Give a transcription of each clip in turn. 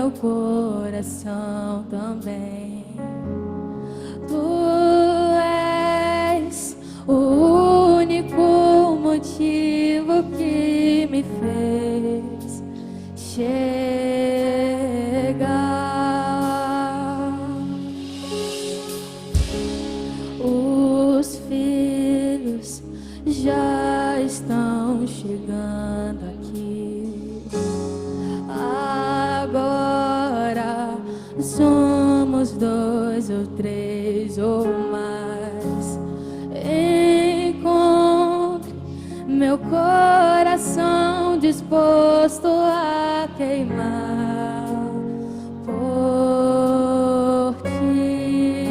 meu coração também. Tu és o único motivo que me fez chegar. Os filhos já estão chegando aqui. Agora somos 2 ou 3 ou mais. Encontre meu coração disposto a queimar por ti.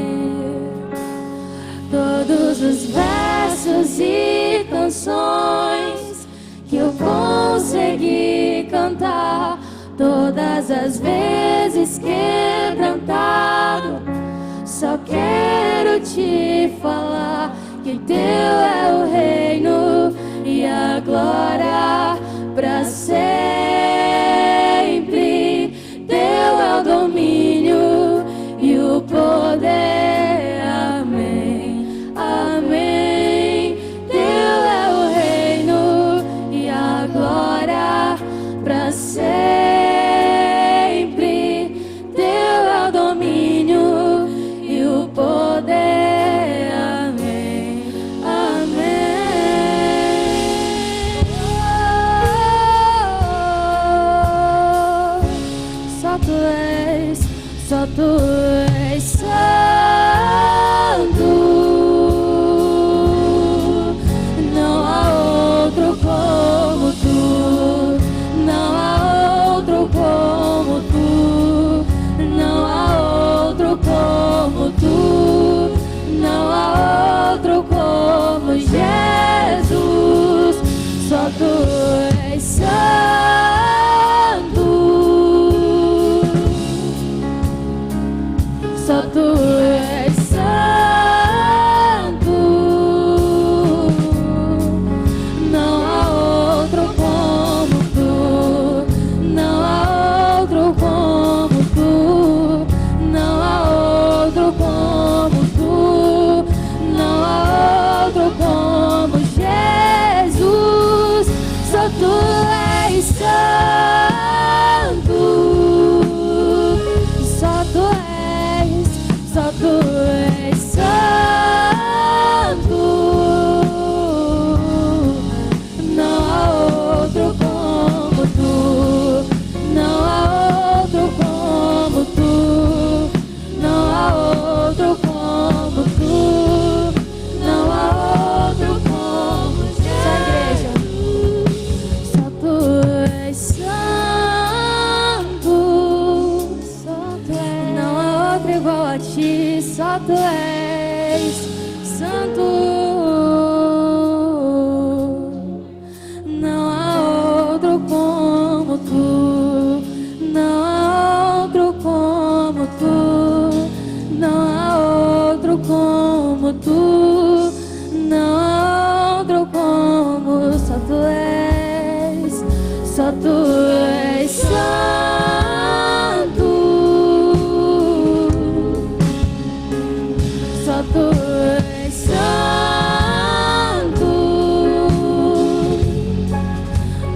Todos os versos e canções que eu consegui cantar, todas as vezes quebrantado, só quero te falar que teu é o reino e a glória para sempre. Teu é o domínio e o poder. Amém, amém. Teu é o reino e a glória para sempre. Teu é o domínio e o poder. Amém, amém. Só tu és santo. Não há outro como tu. Não há outro como tu. Não há outro como tu. Não há outro como Jesus. Só tu és santo. Só tu és santo. Não há outro como tu. Não há outro como tu. Não há outro como tu. Não há outro como Jesus. Só tu és santo. Só tu és santo. Não há outro como tu. Não há outro como tu. Não há outro como tu. Não há outro como Jesus. Só tu és santo. Só tu és. Não há outro igual a ti. Só tu és santo. Não há outro como tu. Não há outro como tu. Não há outro como tu. Não há outro como. Só tu és. Só tu és santo. Só tu és santo.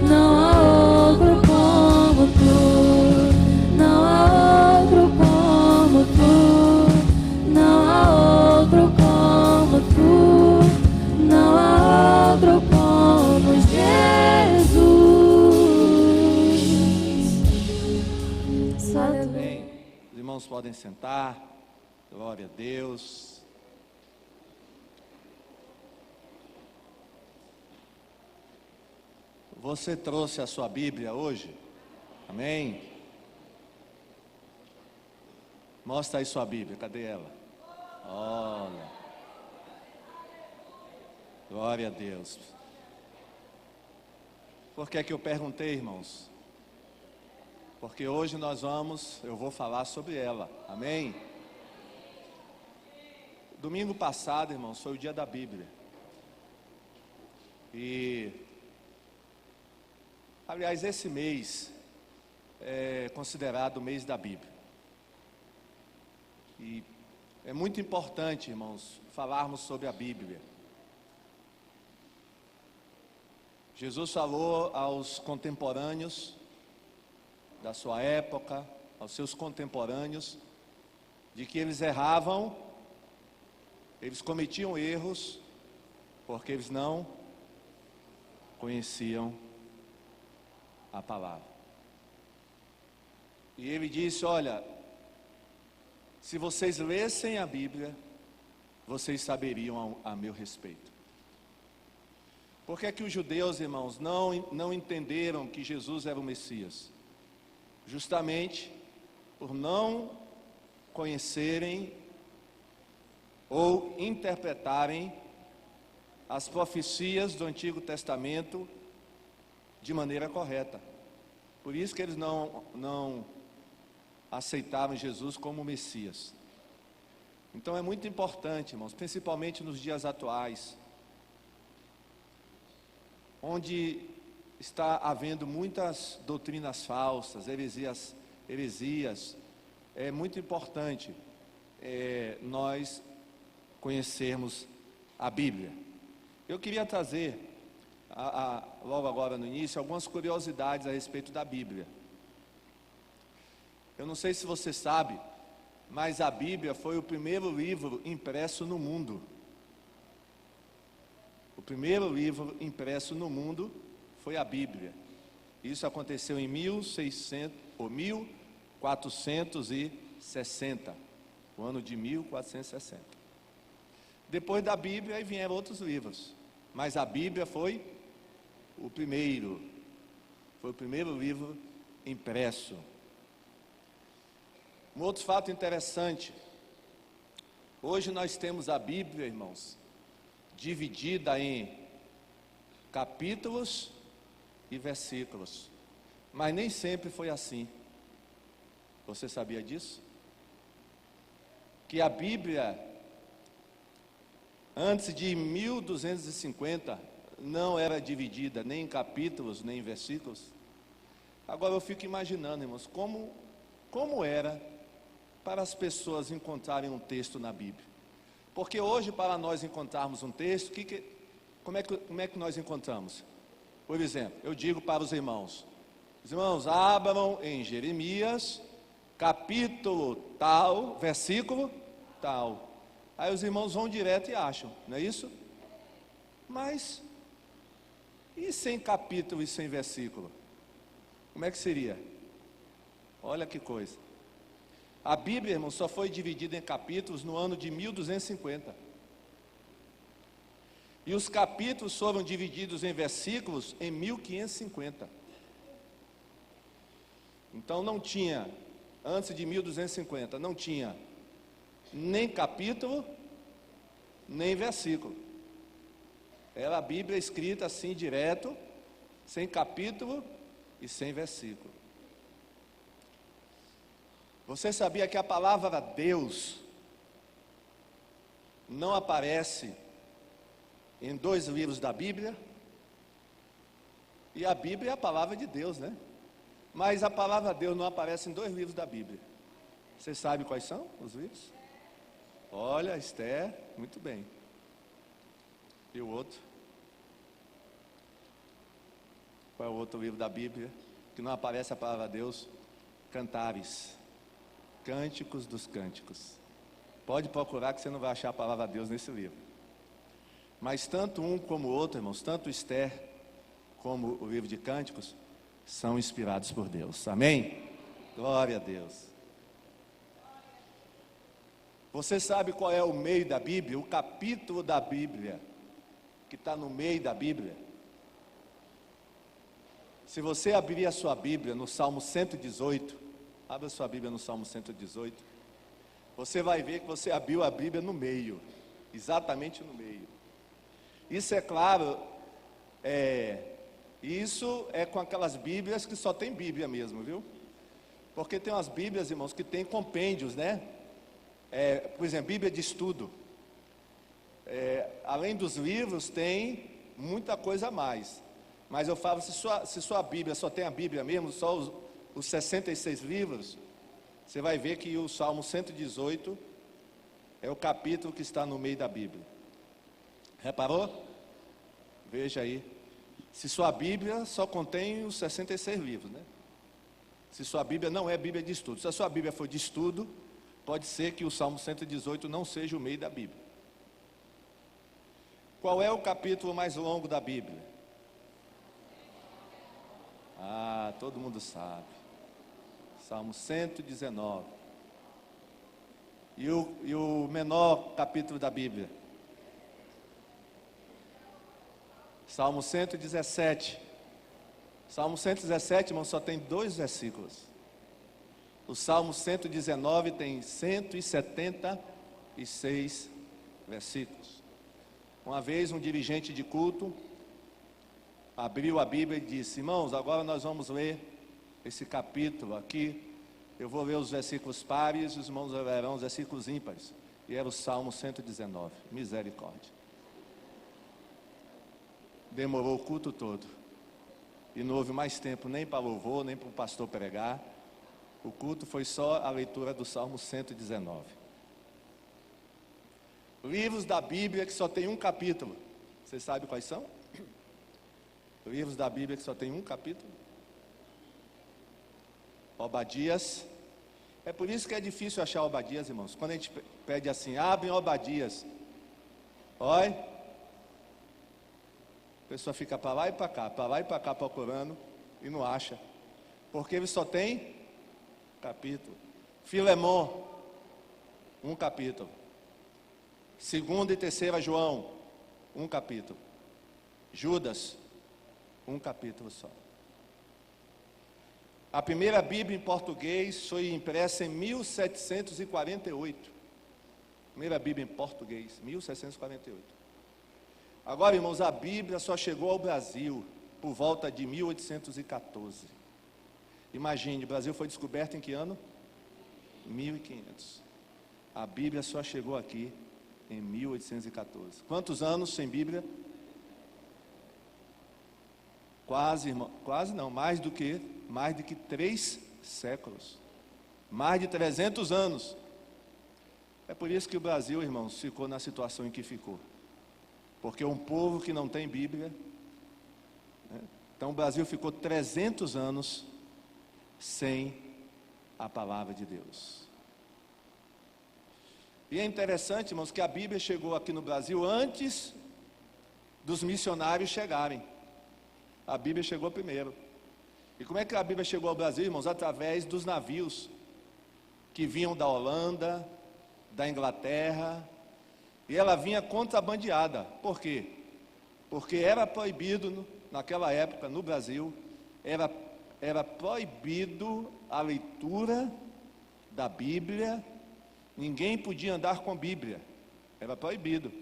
Não há outro como tu. Não há outro como tu. Não há outro como tu. Não há outro como Jesus. Só tu. Amém. Os irmãos podem sentar. Glória a Deus. Você trouxe a sua Bíblia hoje? Amém? Mostra aí sua Bíblia, cadê ela? Olha. Glória a Deus. Por que é que eu perguntei, irmãos? Porque hoje eu vou falar sobre ela. Amém? Domingo passado, irmãos, foi o dia da Bíblia. E, aliás, esse mês é considerado o mês da Bíblia. E é muito importante, irmãos, falarmos sobre a Bíblia. Jesus falou aos contemporâneos da sua época, aos seus contemporâneos, de que eles erravam, eles cometiam erros, porque eles não conheciam a palavra. E ele disse: olha, se vocês lessem a Bíblia, vocês saberiam a meu respeito. Por que é que os judeus, irmãos, não entenderam que Jesus era o Messias? Justamente por não conhecerem ou interpretarem as profecias do Antigo Testamento de maneira correta. Por isso que eles não aceitaram Jesus como Messias. Então é muito importante, irmãos, principalmente nos dias atuais, onde está havendo muitas doutrinas falsas, heresias, é muito importante nós conhecermos a Bíblia. Eu queria trazer, logo agora no início, algumas curiosidades a respeito da Bíblia. Eu não sei se você sabe, mas a Bíblia foi o primeiro livro impresso no mundo. O primeiro livro impresso no mundo foi a Bíblia. Isso aconteceu em 1460, o ano de 1460. Depois da Bíblia, aí vieram outros livros, mas a Bíblia foi o primeiro livro impresso. Um outro fato interessante: hoje nós temos a Bíblia, irmãos, dividida em capítulos e versículos, mas nem sempre foi assim. Você sabia disso? Que a Bíblia, antes de 1250, não era dividida nem em capítulos, nem em versículos. Agora eu fico imaginando, irmãos, como era para as pessoas encontrarem um texto na Bíblia. Porque hoje, para nós encontrarmos um texto, como é que nós encontramos? Por exemplo, eu digo para os irmãos: abram em Jeremias, capítulo tal, versículo tal. Aí os irmãos vão direto e acham, não é isso? Mas, e sem capítulo e sem versículo? Como é que seria? Olha que coisa. A Bíblia, irmão, só foi dividida em capítulos no ano de 1250. E os capítulos foram divididos em versículos em 1550. Então não tinha, antes de 1250, não tinha nem capítulo, nem versículo. Era a Bíblia escrita assim direto, sem capítulo e sem versículo. Você sabia que a palavra Deus não aparece em 2 livros da Bíblia? E a Bíblia é a palavra de Deus, né? Mas a palavra Deus não aparece em 2 livros da Bíblia. Você sabe quais são os livros? Olha, Esther, muito bem. E o outro? Qual é o outro livro da Bíblia que não aparece a palavra Deus? Cantares. Cânticos dos Cânticos. Pode procurar que você não vai achar a palavra Deus nesse livro. Mas tanto um como o outro, irmãos, tanto Esther como o livro de Cânticos, são inspirados por Deus. Amém? Glória a Deus. Você sabe qual é o meio da Bíblia? O capítulo da Bíblia que está no meio da Bíblia. Se você abrir a sua Bíblia no Salmo 118, abra sua Bíblia no Salmo 118, você vai ver que você abriu a Bíblia no meio, exatamente no meio. Isso é claro, isso é com aquelas Bíblias que só tem Bíblia mesmo, viu? Porque tem umas Bíblias, irmãos, que tem compêndios, né? Por exemplo, Bíblia de estudo. Além dos livros, tem muita coisa a mais. Mas eu falo, se sua Bíblia só tem a Bíblia mesmo, só os 66 livros, você vai ver que o Salmo 118 é o capítulo que está no meio da Bíblia. Reparou? Veja aí. Se sua Bíblia só contém os 66 livros, né? Se sua Bíblia não é Bíblia de estudo. Se a sua Bíblia for de estudo, pode ser que o Salmo 118 não seja o meio da Bíblia. Qual é o capítulo mais longo da Bíblia? Ah, todo mundo sabe. Salmo 119. E o menor capítulo da Bíblia? Salmo 117. Salmo 117, irmão, só tem 2 versículos. O Salmo 119 tem 176 versículos. Uma vez um dirigente de culto abriu a Bíblia e disse: irmãos, agora nós vamos ler esse capítulo aqui. Eu vou ler os versículos pares, os irmãos lerão os versículos ímpares. E era o Salmo 119, misericórdia. Demorou o culto todo. E não houve mais tempo nem para louvor, nem para o pastor pregar. O culto foi só a leitura do Salmo 119. Livros da Bíblia que só tem um capítulo. Você sabe quais são? Livros da Bíblia que só tem um capítulo. Obadias. É por isso que é difícil achar Obadias, irmãos. Quando a gente pede assim, abrem Obadias. Olha. A pessoa fica para lá e para cá procurando e não acha. Porque ele só tem capítulo. Filemon, um capítulo. 2ª e 3ª João, um capítulo. Judas, um capítulo só. A primeira Bíblia em português foi impressa em 1748. Primeira Bíblia em português, 1748. Agora, irmãos, a Bíblia só chegou ao Brasil por volta de 1814. Imagine, o Brasil foi descoberto em que ano? 1500. A Bíblia só chegou aqui em 1814. Quantos anos sem Bíblia? Quase, irmão, quase não, mais do que 3 séculos. Mais de 300 anos. É por isso que o Brasil, irmãos, ficou na situação em que ficou. Porque um povo que não tem Bíblia, né? Então o Brasil ficou 300 anos sem a palavra de Deus. E é interessante, irmãos, que a Bíblia chegou aqui no Brasil antes dos missionários chegarem. A Bíblia chegou primeiro. E como é que a Bíblia chegou ao Brasil, irmãos? Através dos navios que vinham da Holanda, da Inglaterra, e ela vinha contrabandeada. Por quê? Porque era proibido, naquela época, no Brasil, era proibido a leitura da Bíblia. Ninguém podia andar com Bíblia, era proibido.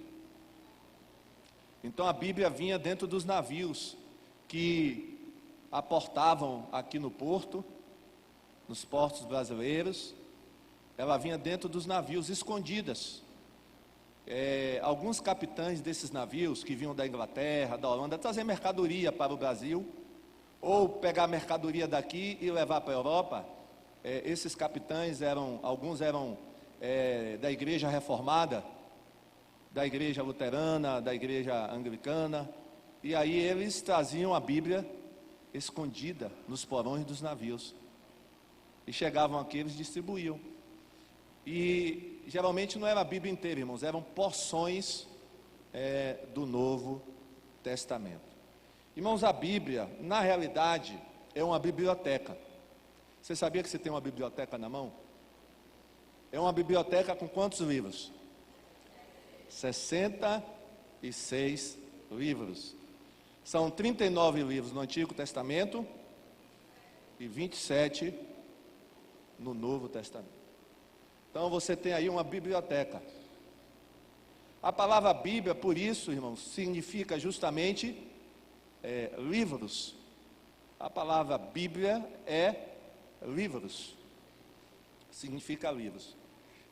Então a Bíblia vinha dentro dos navios que aportavam aqui no porto, nos portos brasileiros. Ela vinha dentro dos navios, escondidas. Alguns capitães desses navios que vinham da Inglaterra, da Holanda, trazer mercadoria para o Brasil, ou pegar mercadoria daqui e levar para a Europa. Esses capitães alguns eram da igreja reformada, da igreja luterana, da igreja anglicana, e aí eles traziam a Bíblia escondida nos porões dos navios, e chegavam aqui, eles distribuíam, e geralmente não era a Bíblia inteira, irmãos, eram porções do Novo Testamento. Irmãos, a Bíblia, na realidade, é uma biblioteca. Você sabia que você tem uma biblioteca na mão? É uma biblioteca com quantos livros? 66 livros. São 39 livros no Antigo Testamento e 27 no Novo Testamento. Então você tem aí uma biblioteca. A palavra Bíblia, por isso, irmãos, significa justamente livros. A palavra Bíblia é livros. Significa livros.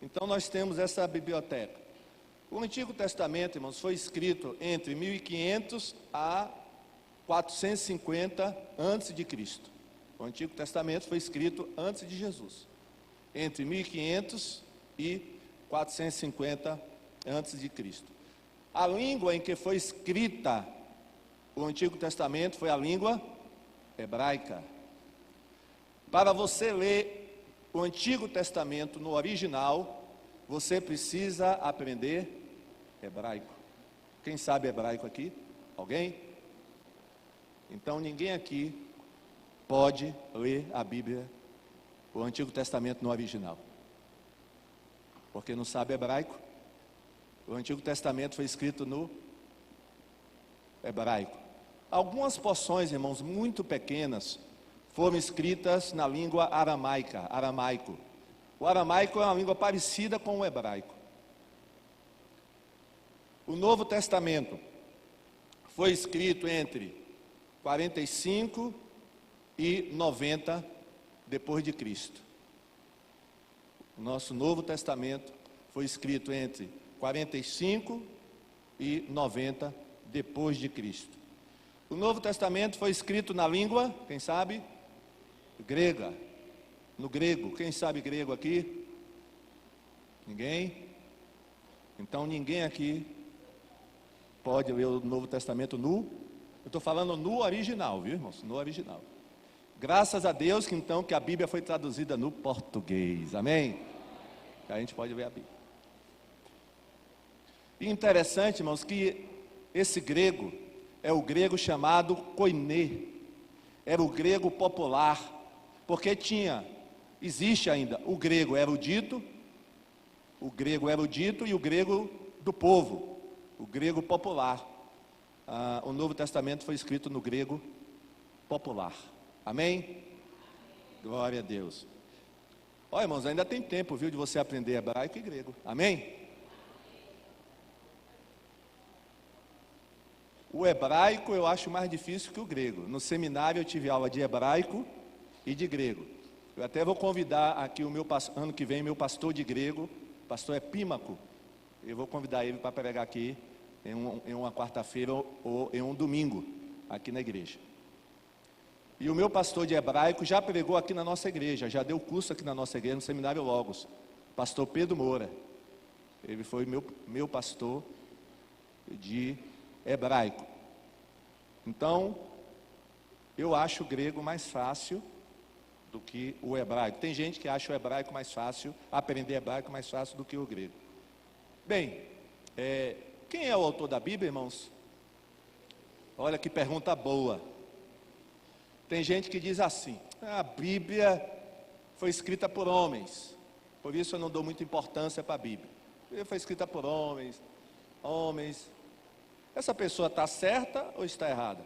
Então nós temos essa biblioteca. O Antigo Testamento, irmãos, foi escrito entre 1500 a 450 antes de Cristo. O Antigo Testamento foi escrito antes de Jesus, entre 1500 e 450 antes de Cristo. A língua em que foi escrita o Antigo Testamento foi a língua hebraica. Para você ler o Antigo Testamento no original, você precisa aprender hebraico. Quem sabe hebraico aqui? Alguém? Então ninguém aqui pode ler a Bíblia, o Antigo Testamento no original, porque não sabe hebraico. O Antigo Testamento foi escrito no hebraico. Algumas porções, irmãos, muito pequenas, foram escritas na língua aramaico. O aramaico é uma língua parecida com o hebraico. O Novo Testamento foi escrito entre 45 e 90 depois de Cristo. O nosso Novo Testamento foi escrito entre 45 e 90 depois de Cristo. O Novo Testamento foi escrito na língua, quem sabe? Grega. No grego. Quem sabe grego aqui? Ninguém? Então ninguém aqui pode ler o Novo Testamento eu estou falando no original, viu, irmãos? No original. Graças a Deus que a Bíblia foi traduzida no português, amém? A gente pode ver a Bíblia. E interessante, irmãos, que esse grego é o grego chamado koiné, era o grego popular, porque existe ainda o grego erudito e o grego do povo, o grego popular. O Novo Testamento foi escrito no grego popular, amém? Glória a Deus. Olha, irmãos, ainda tem tempo, viu, de você aprender hebraico e grego, amém? O hebraico eu acho mais difícil que o grego. No seminário eu tive aula de hebraico e de grego. Eu até vou convidar aqui ano que vem meu pastor de grego, pastor Epímaco. Eu vou convidar ele para pregar aqui em uma quarta-feira ou em um domingo, aqui na igreja. E o meu pastor de hebraico já pregou aqui na nossa igreja, já deu curso aqui na nossa igreja, no seminário Logos, pastor Pedro Moura. Ele foi meu pastor de hebraico. Então, eu acho o grego mais fácil do que o hebraico. Tem gente que acha o hebraico mais fácil, aprender hebraico mais fácil do que o grego. Bem, quem é o autor da Bíblia, irmãos? Olha que pergunta boa. Tem gente que diz assim: a Bíblia foi escrita por homens, por isso eu não dou muita importância para a Bíblia. A Bíblia foi escrita por homens. Essa pessoa está certa ou está errada?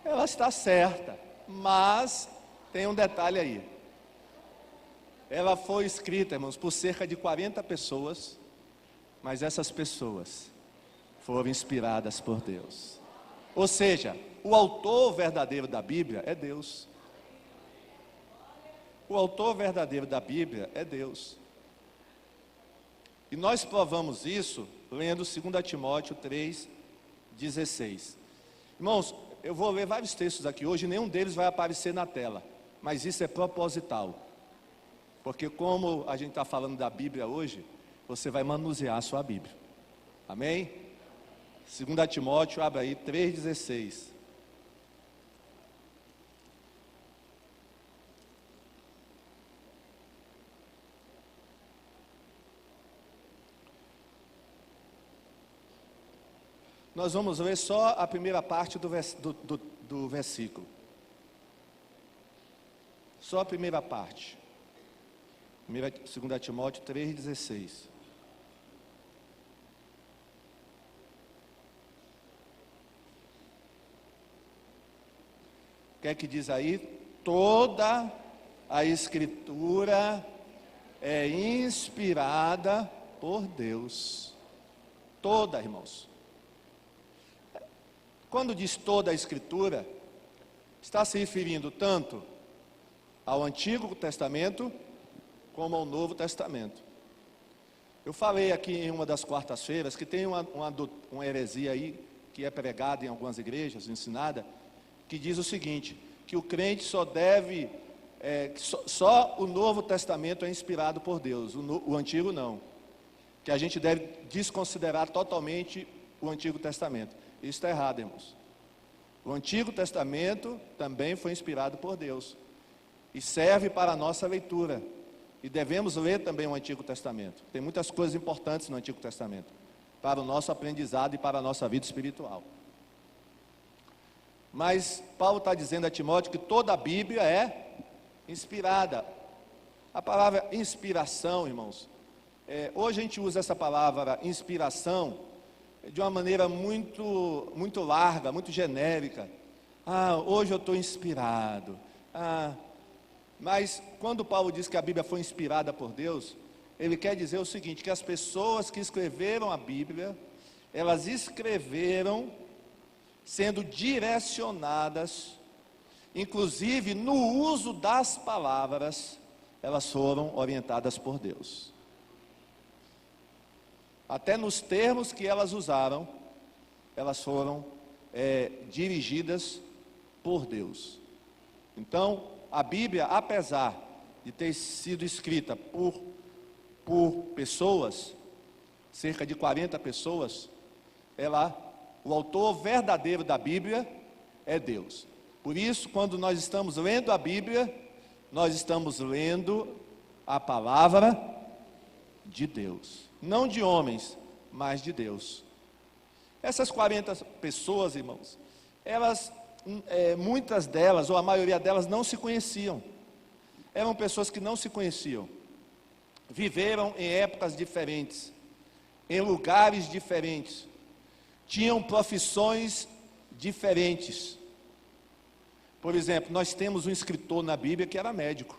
Ela está certa, mas tem um detalhe aí. Ela foi escrita, irmãos, por cerca de 40 pessoas, mas essas pessoas foram inspiradas por Deus. Ou seja, o autor verdadeiro da Bíblia é Deus. O autor verdadeiro da Bíblia é Deus. E nós provamos isso lendo 2 Timóteo 3,16. Irmãos, eu vou ler vários textos aqui hoje, nenhum deles vai aparecer na tela, mas isso é proposital. Porque como a gente está falando da Bíblia hoje, você vai manusear a sua Bíblia. Amém? 2 Timóteo, abre aí, 3,16. Nós vamos ler só a primeira parte do versículo. Só a primeira parte. 2 Timóteo 3,16. O que é que diz aí? Toda a Escritura é inspirada por Deus. Toda, irmãos. Quando diz toda a Escritura, está se referindo tanto ao Antigo Testamento como ao Novo Testamento. Eu falei aqui em uma das quartas-feiras que tem uma heresia aí, que é pregada em algumas igrejas, ensinada, que diz o seguinte, que o crente só deve, só o Novo Testamento é inspirado por Deus, o Antigo não. Que a gente deve desconsiderar totalmente o Antigo Testamento. Isso está errado, irmãos. O Antigo Testamento também foi inspirado por Deus e serve para a nossa leitura. E devemos ler também o Antigo Testamento. Tem muitas coisas importantes no Antigo Testamento para o nosso aprendizado e para a nossa vida espiritual. Mas Paulo está dizendo a Timóteo que toda a Bíblia é inspirada. A palavra inspiração, irmãos, hoje a gente usa essa palavra inspiração de uma maneira muito larga, muito genérica. Hoje eu estou inspirado. Mas quando Paulo diz que a Bíblia foi inspirada por Deus, ele quer dizer o seguinte, que as pessoas que escreveram a Bíblia, elas escreveram sendo direcionadas, inclusive no uso das palavras, elas foram orientadas por Deus. Até nos termos que elas usaram, elas foram dirigidas por Deus. Então, a Bíblia, apesar de ter sido escrita por pessoas, cerca de 40 pessoas, o autor verdadeiro da Bíblia é Deus. Por isso, quando nós estamos lendo a Bíblia, nós estamos lendo a palavra de Deus. Não de homens, mas de Deus. Essas 40 pessoas, irmãos, muitas delas, ou a maioria delas, não se conheciam. Eram pessoas que não se conheciam. Viveram em épocas diferentes, em lugares diferentes. Tinham profissões diferentes. Por exemplo, nós temos um escritor na Bíblia que era médico.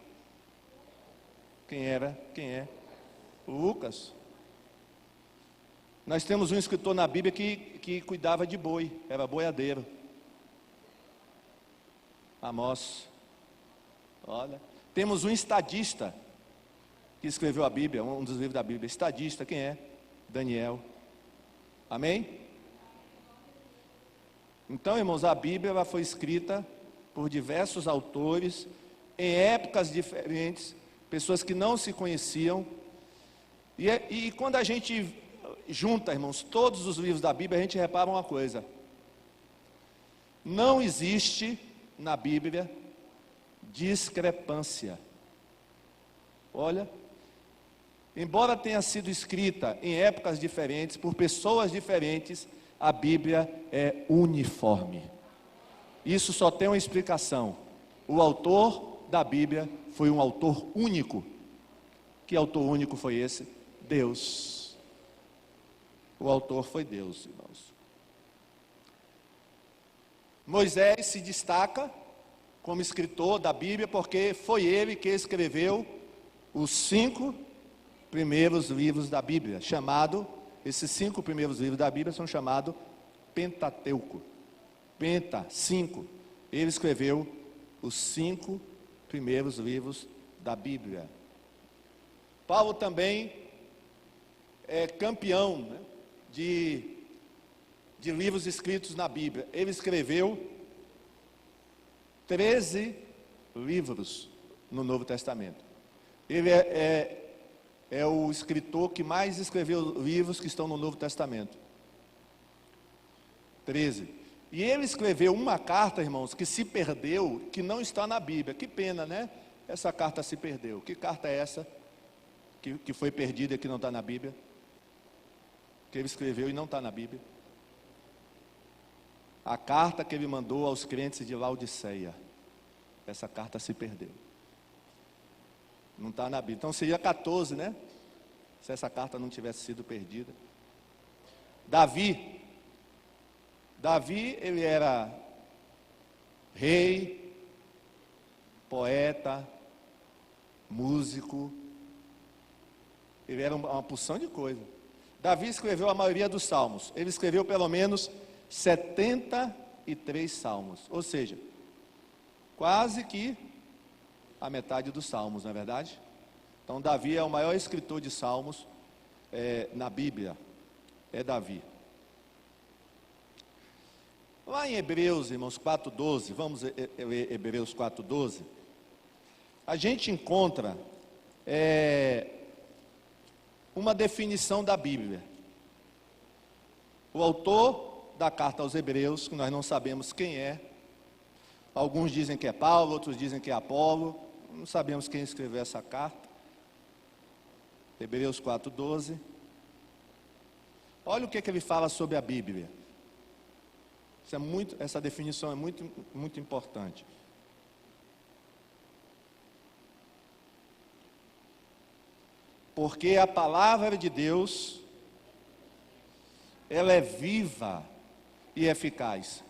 Quem é? Lucas. Nós temos um escritor na Bíblia que cuidava de boi, era boiadeiro. Amós. Olha. Temos um estadista que escreveu a Bíblia, um dos livros da Bíblia. Estadista, quem é? Daniel. Amém? Então, irmãos, a Bíblia ela foi escrita por diversos autores, em épocas diferentes, pessoas que não se conheciam. E quando a gente junta, irmãos, todos os livros da Bíblia, a gente repara uma coisa. Não existe na Bíblia discrepância. Olha, embora tenha sido escrita em épocas diferentes, por pessoas diferentes, a Bíblia é uniforme. Isso só tem uma explicação. O autor da Bíblia foi um autor único. Que autor único foi esse? Deus. O autor foi Deus, irmãos. Moisés se destaca como escritor da Bíblia porque foi ele que escreveu os 5 primeiros livros da Bíblia, esses 5 primeiros livros da Bíblia são chamados Pentateuco. 5. Ele escreveu os 5 primeiros livros da Bíblia. Paulo também é campeão, né, de livros escritos na Bíblia. Ele escreveu 13 livros no Novo Testamento. Ele é o escritor que mais escreveu livros que estão no Novo Testamento. 13. E ele escreveu uma carta, irmãos, que se perdeu, que não está na Bíblia. Que pena, né? Essa carta se perdeu. Que carta é essa? Que foi perdida e que não está na Bíblia? Que ele escreveu e não está na Bíblia. A carta que ele mandou aos crentes de Laodiceia. Essa carta se perdeu. Não está na Bíblia. Então seria 14, né? Se essa carta não tivesse sido perdida. Davi, ele era rei, poeta, músico. Ele era uma porção de coisa. Davi escreveu a maioria dos salmos. Ele escreveu pelo menos 73 salmos. Ou seja, quase que a metade dos Salmos, não é verdade? Então Davi é o maior escritor de Salmos na Bíblia, é Davi. Lá em Hebreus, irmãos, 4:12, vamos ler Hebreus 4:12, a gente encontra uma definição da Bíblia. O autor da carta aos Hebreus, que nós não sabemos quem é, alguns dizem que é Paulo, outros dizem que é Apolo, não sabemos quem escreveu essa carta. Hebreus 4:12. Olha o que ele fala sobre a Bíblia. Essa definição é muito, muito importante. Porque a palavra de Deus, ela é viva e eficaz.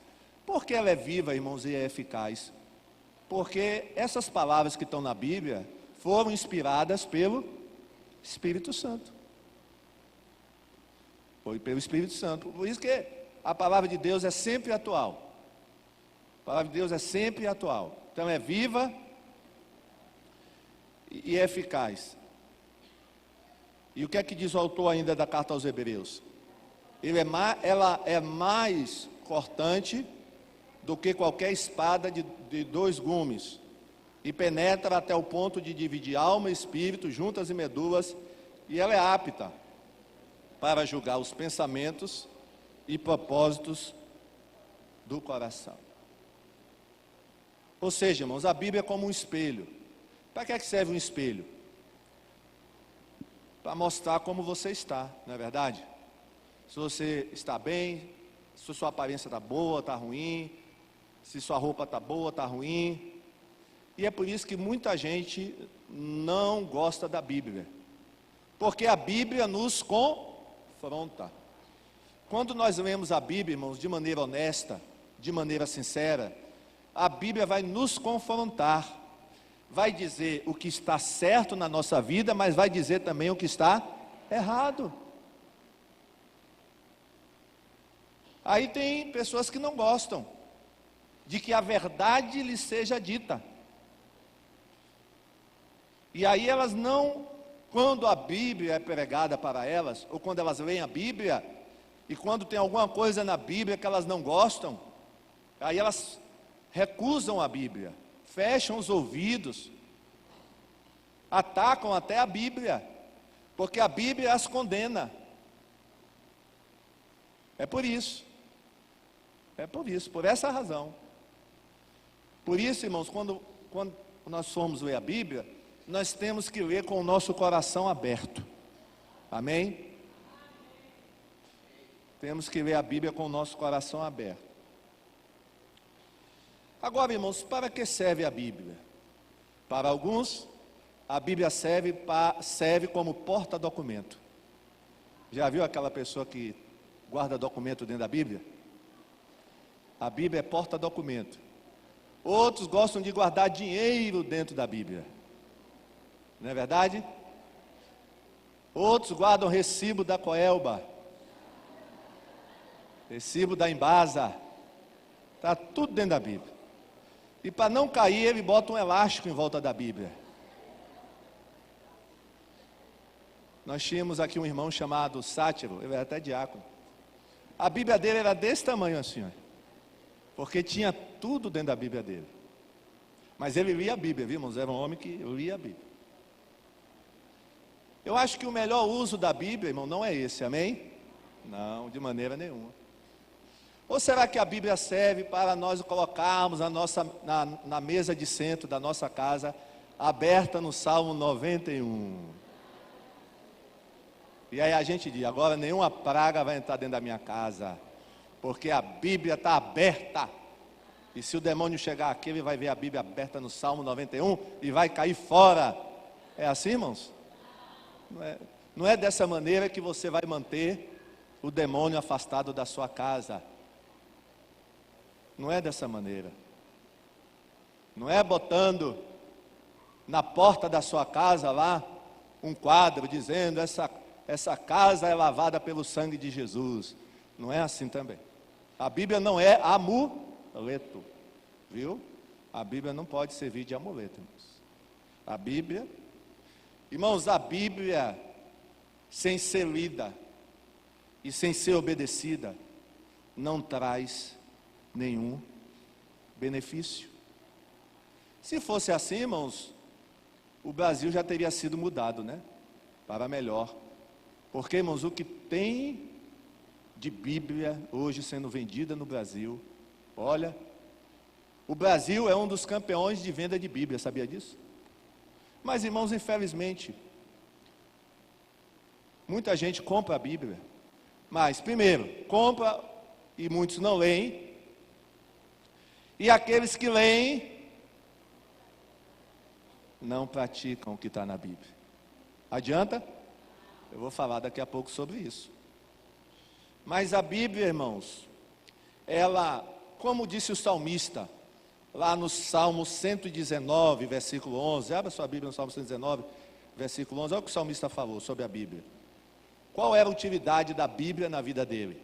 Por que ela é viva, irmãos, e é eficaz? Porque essas palavras que estão na Bíblia foram inspiradas pelo Espírito Santo. Foi pelo Espírito Santo. Por isso que a palavra de Deus é sempre atual. A palavra de Deus é sempre atual. Então é viva e é eficaz. E o que é que diz o autor ainda da carta aos Hebreus? Ela é mais cortante do que qualquer espada de 2 gumes, e penetra até o ponto de dividir alma e espírito, juntas e medulas, e ela é apta para julgar os pensamentos e propósitos do coração. Ou seja, irmãos, a Bíblia é como um espelho. Para que serve um espelho? Para mostrar como você está, não é verdade? Se você está bem, se sua aparência está boa, está ruim, se sua roupa está boa, está ruim. E é por isso que muita gente não gosta da Bíblia, porque a Bíblia nos confronta. Quando nós lemos a Bíblia, irmãos, de maneira honesta, de maneira sincera, a Bíblia vai nos confrontar, vai dizer o que está certo na nossa vida, mas vai dizer também o que está errado. Aí tem pessoas que não gostam de que a verdade lhes seja dita. E aí elas não, quando a Bíblia é pregada para elas, ou quando elas leem a Bíblia, e quando tem alguma coisa na Bíblia que elas não gostam, aí elas recusam a Bíblia, fecham os ouvidos, atacam até a Bíblia, porque a Bíblia as condena. É por isso, por essa razão. Por isso, irmãos, quando nós formos ler a Bíblia, nós temos que ler com o nosso coração aberto. Amém? Temos que ler a Bíblia com o nosso coração aberto. Agora, irmãos, para que serve a Bíblia? Para alguns, a Bíblia serve como porta-documento. Já viu aquela pessoa que guarda documento dentro da Bíblia? A Bíblia é porta-documento. Outros gostam de guardar dinheiro dentro da Bíblia. Não é verdade? Outros guardam recibo da Coelba, recibo da Embasa. Está tudo dentro da Bíblia. E para não cair, ele bota um elástico em volta da Bíblia. Nós tínhamos aqui um irmão chamado Sátiro, ele era até diácono. A Bíblia dele era desse tamanho assim, ó, porque tinha tudo dentro da Bíblia dele. Mas ele lia a Bíblia, viu, irmãos? Era um homem que lia a Bíblia. Eu acho que o melhor uso da Bíblia, irmão, não é esse, amém? Não, de maneira nenhuma. Ou será que a Bíblia serve para nós colocarmos na mesa de centro da nossa casa, aberta no Salmo 91? E aí a gente diz, agora nenhuma praga vai entrar dentro da minha casa, porque a Bíblia está aberta. E se o demônio chegar aqui, ele vai ver a Bíblia aberta no Salmo 91 e vai cair fora. É assim, irmãos? Não é dessa maneira que você vai manter o demônio afastado da sua casa. Não é dessa maneira. Não é botando na porta da sua casa lá um quadro dizendo essa casa é lavada pelo sangue de Jesus. Não é assim também. A Bíblia não é amuleto, viu? A Bíblia não pode servir de amuleto, irmãos. A Bíblia. Irmãos, a Bíblia, sem ser lida e sem ser obedecida, não traz nenhum benefício. Se fosse assim, irmãos, o Brasil já teria sido mudado, né? Para melhor. Porque, irmãos, o que tem de Bíblia hoje sendo vendida no Brasil, olha, o Brasil é um dos campeões de venda de Bíblia, sabia disso? Mas, irmãos, infelizmente, muita gente compra a Bíblia, mas, primeiro, compra e muitos não leem, e aqueles que leem, não praticam o que está na Bíblia. Adianta? Eu vou falar daqui a pouco sobre isso. Mas a Bíblia, irmãos, ela, como disse o salmista, lá no Salmo 119, versículo 11, abra sua Bíblia no Salmo 119, versículo 11, olha o que o salmista falou sobre a Bíblia. Qual era a utilidade da Bíblia na vida dele?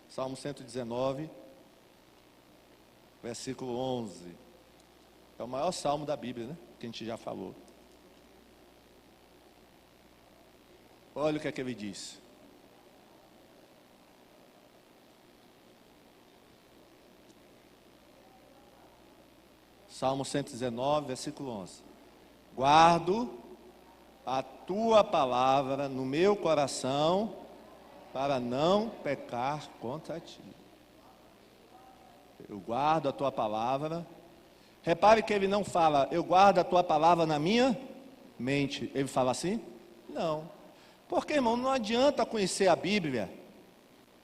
Salmo 119, versículo 11. É o maior salmo da Bíblia, né? Que a gente já falou. Olha o que é que ele diz. Salmo 119, versículo 11. Guardo a tua palavra no meu coração, para não pecar contra ti. Eu guardo a tua palavra. Repare que ele não fala, eu guardo a tua palavra na minha mente. Ele fala assim? Não. Porque, irmão, não adianta conhecer a Bíblia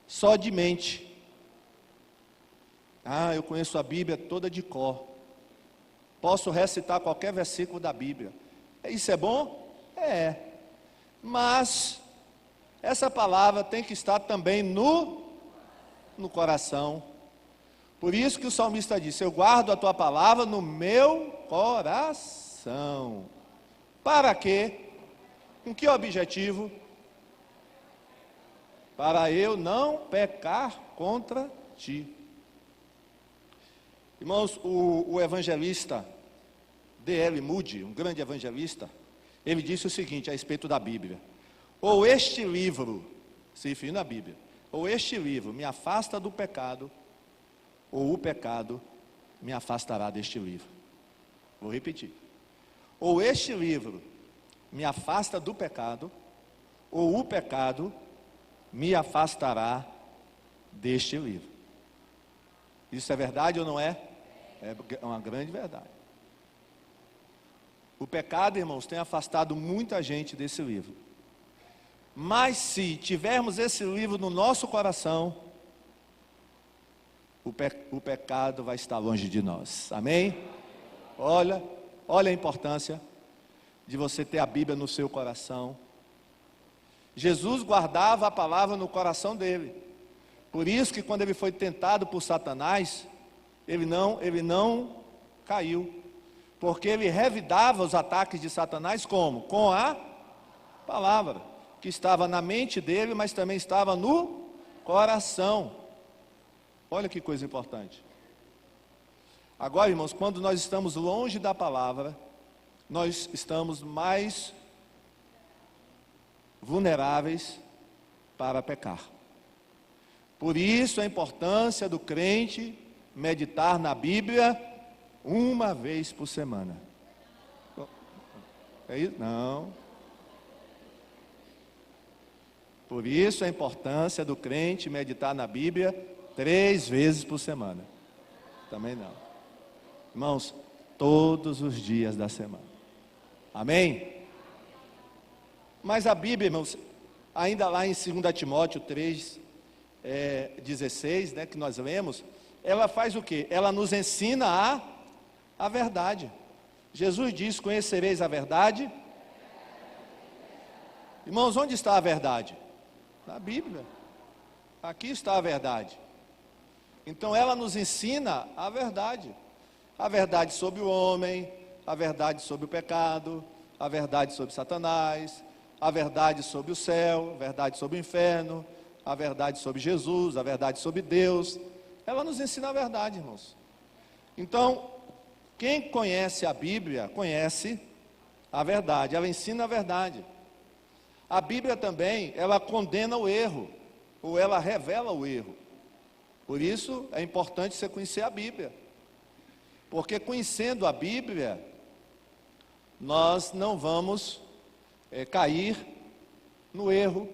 só de mente. Ah, eu conheço a Bíblia toda de cor. Posso recitar qualquer versículo da Bíblia. Isso é bom? É. Mas essa palavra tem que estar também no coração. Por isso que o salmista disse, eu guardo a tua palavra no meu coração. Para quê? Com que objetivo? Para eu não pecar contra ti. Irmãos, o evangelista D.L. Moody, um grande evangelista, ele disse o seguinte a respeito da Bíblia: ou este livro, se referindo à Bíblia, ou este livro me afasta do pecado, ou o pecado me afastará deste livro. Vou repetir. Ou este livro me afasta do pecado, ou o pecado me afastará deste livro. Isso é verdade ou não é? É uma grande verdade. O pecado, irmãos, tem afastado muita gente desse livro. Mas se tivermos esse livro no nosso coração, o pecado vai estar longe de nós. Amém? Olha a importância de você ter a Bíblia no seu coração. Jesus guardava a palavra no coração dele. Por isso que quando ele foi tentado por Satanás, ele não caiu. Porque ele revidava os ataques de Satanás como? Com a palavra, que estava na mente dele, mas também estava no coração. Olha que coisa importante. Agora, irmãos, quando nós estamos longe da palavra, nós estamos mais vulneráveis para pecar. Por isso a importância do crente meditar na Bíblia uma vez por semana. É isso? Não. Por isso a importância do crente meditar na Bíblia 3 vezes por semana. Também não. Irmãos, todos os dias da semana. Amém? Mas a Bíblia, irmãos, ainda lá em 2 Timóteo 3:16, né, que nós lemos, ela faz o quê? Ela nos ensina a verdade. Jesus diz, conhecereis a verdade. Irmãos, onde está a verdade? Na Bíblia. Aqui está a verdade. Então ela nos ensina a verdade. A verdade sobre o homem, a verdade sobre o pecado, a verdade sobre Satanás, a verdade sobre o céu, a verdade sobre o inferno, a verdade sobre Jesus, a verdade sobre Deus. Ela nos ensina a verdade, irmãos. Então, quem conhece a Bíblia, conhece a verdade, ela ensina a verdade. A Bíblia também, ela condena o erro, ou ela revela o erro. Por isso é importante você conhecer a Bíblia. Porque conhecendo a Bíblia, nós não vamos cair no erro,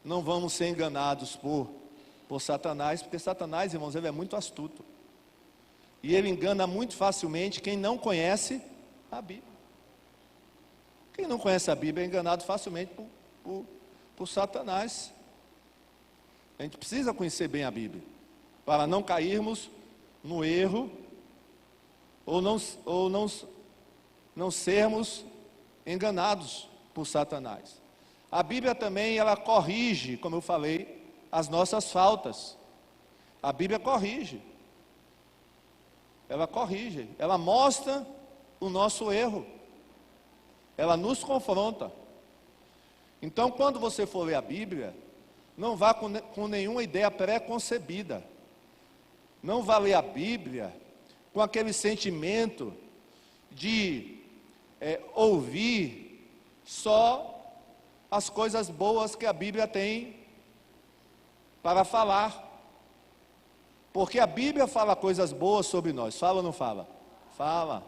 não vamos ser enganados por Satanás, porque Satanás, irmãos, ele é muito astuto. E ele engana muito facilmente quem não conhece a Bíblia. Quem não conhece a Bíblia é enganado facilmente por Satanás. A gente precisa conhecer bem a Bíblia, para não cairmos no erro, ou não sermos enganados por Satanás. A Bíblia também, ela corrige, como eu falei, as nossas faltas. A Bíblia corrige. Ela corrige, ela mostra o nosso erro. Ela nos confronta. Então, quando você for ler a Bíblia, não vá com nenhuma ideia pré-concebida. Não vá ler a Bíblia com aquele sentimento de ouvir só as coisas boas que a Bíblia tem para falar. Porque a Bíblia fala coisas boas sobre nós. Fala ou não fala? Fala.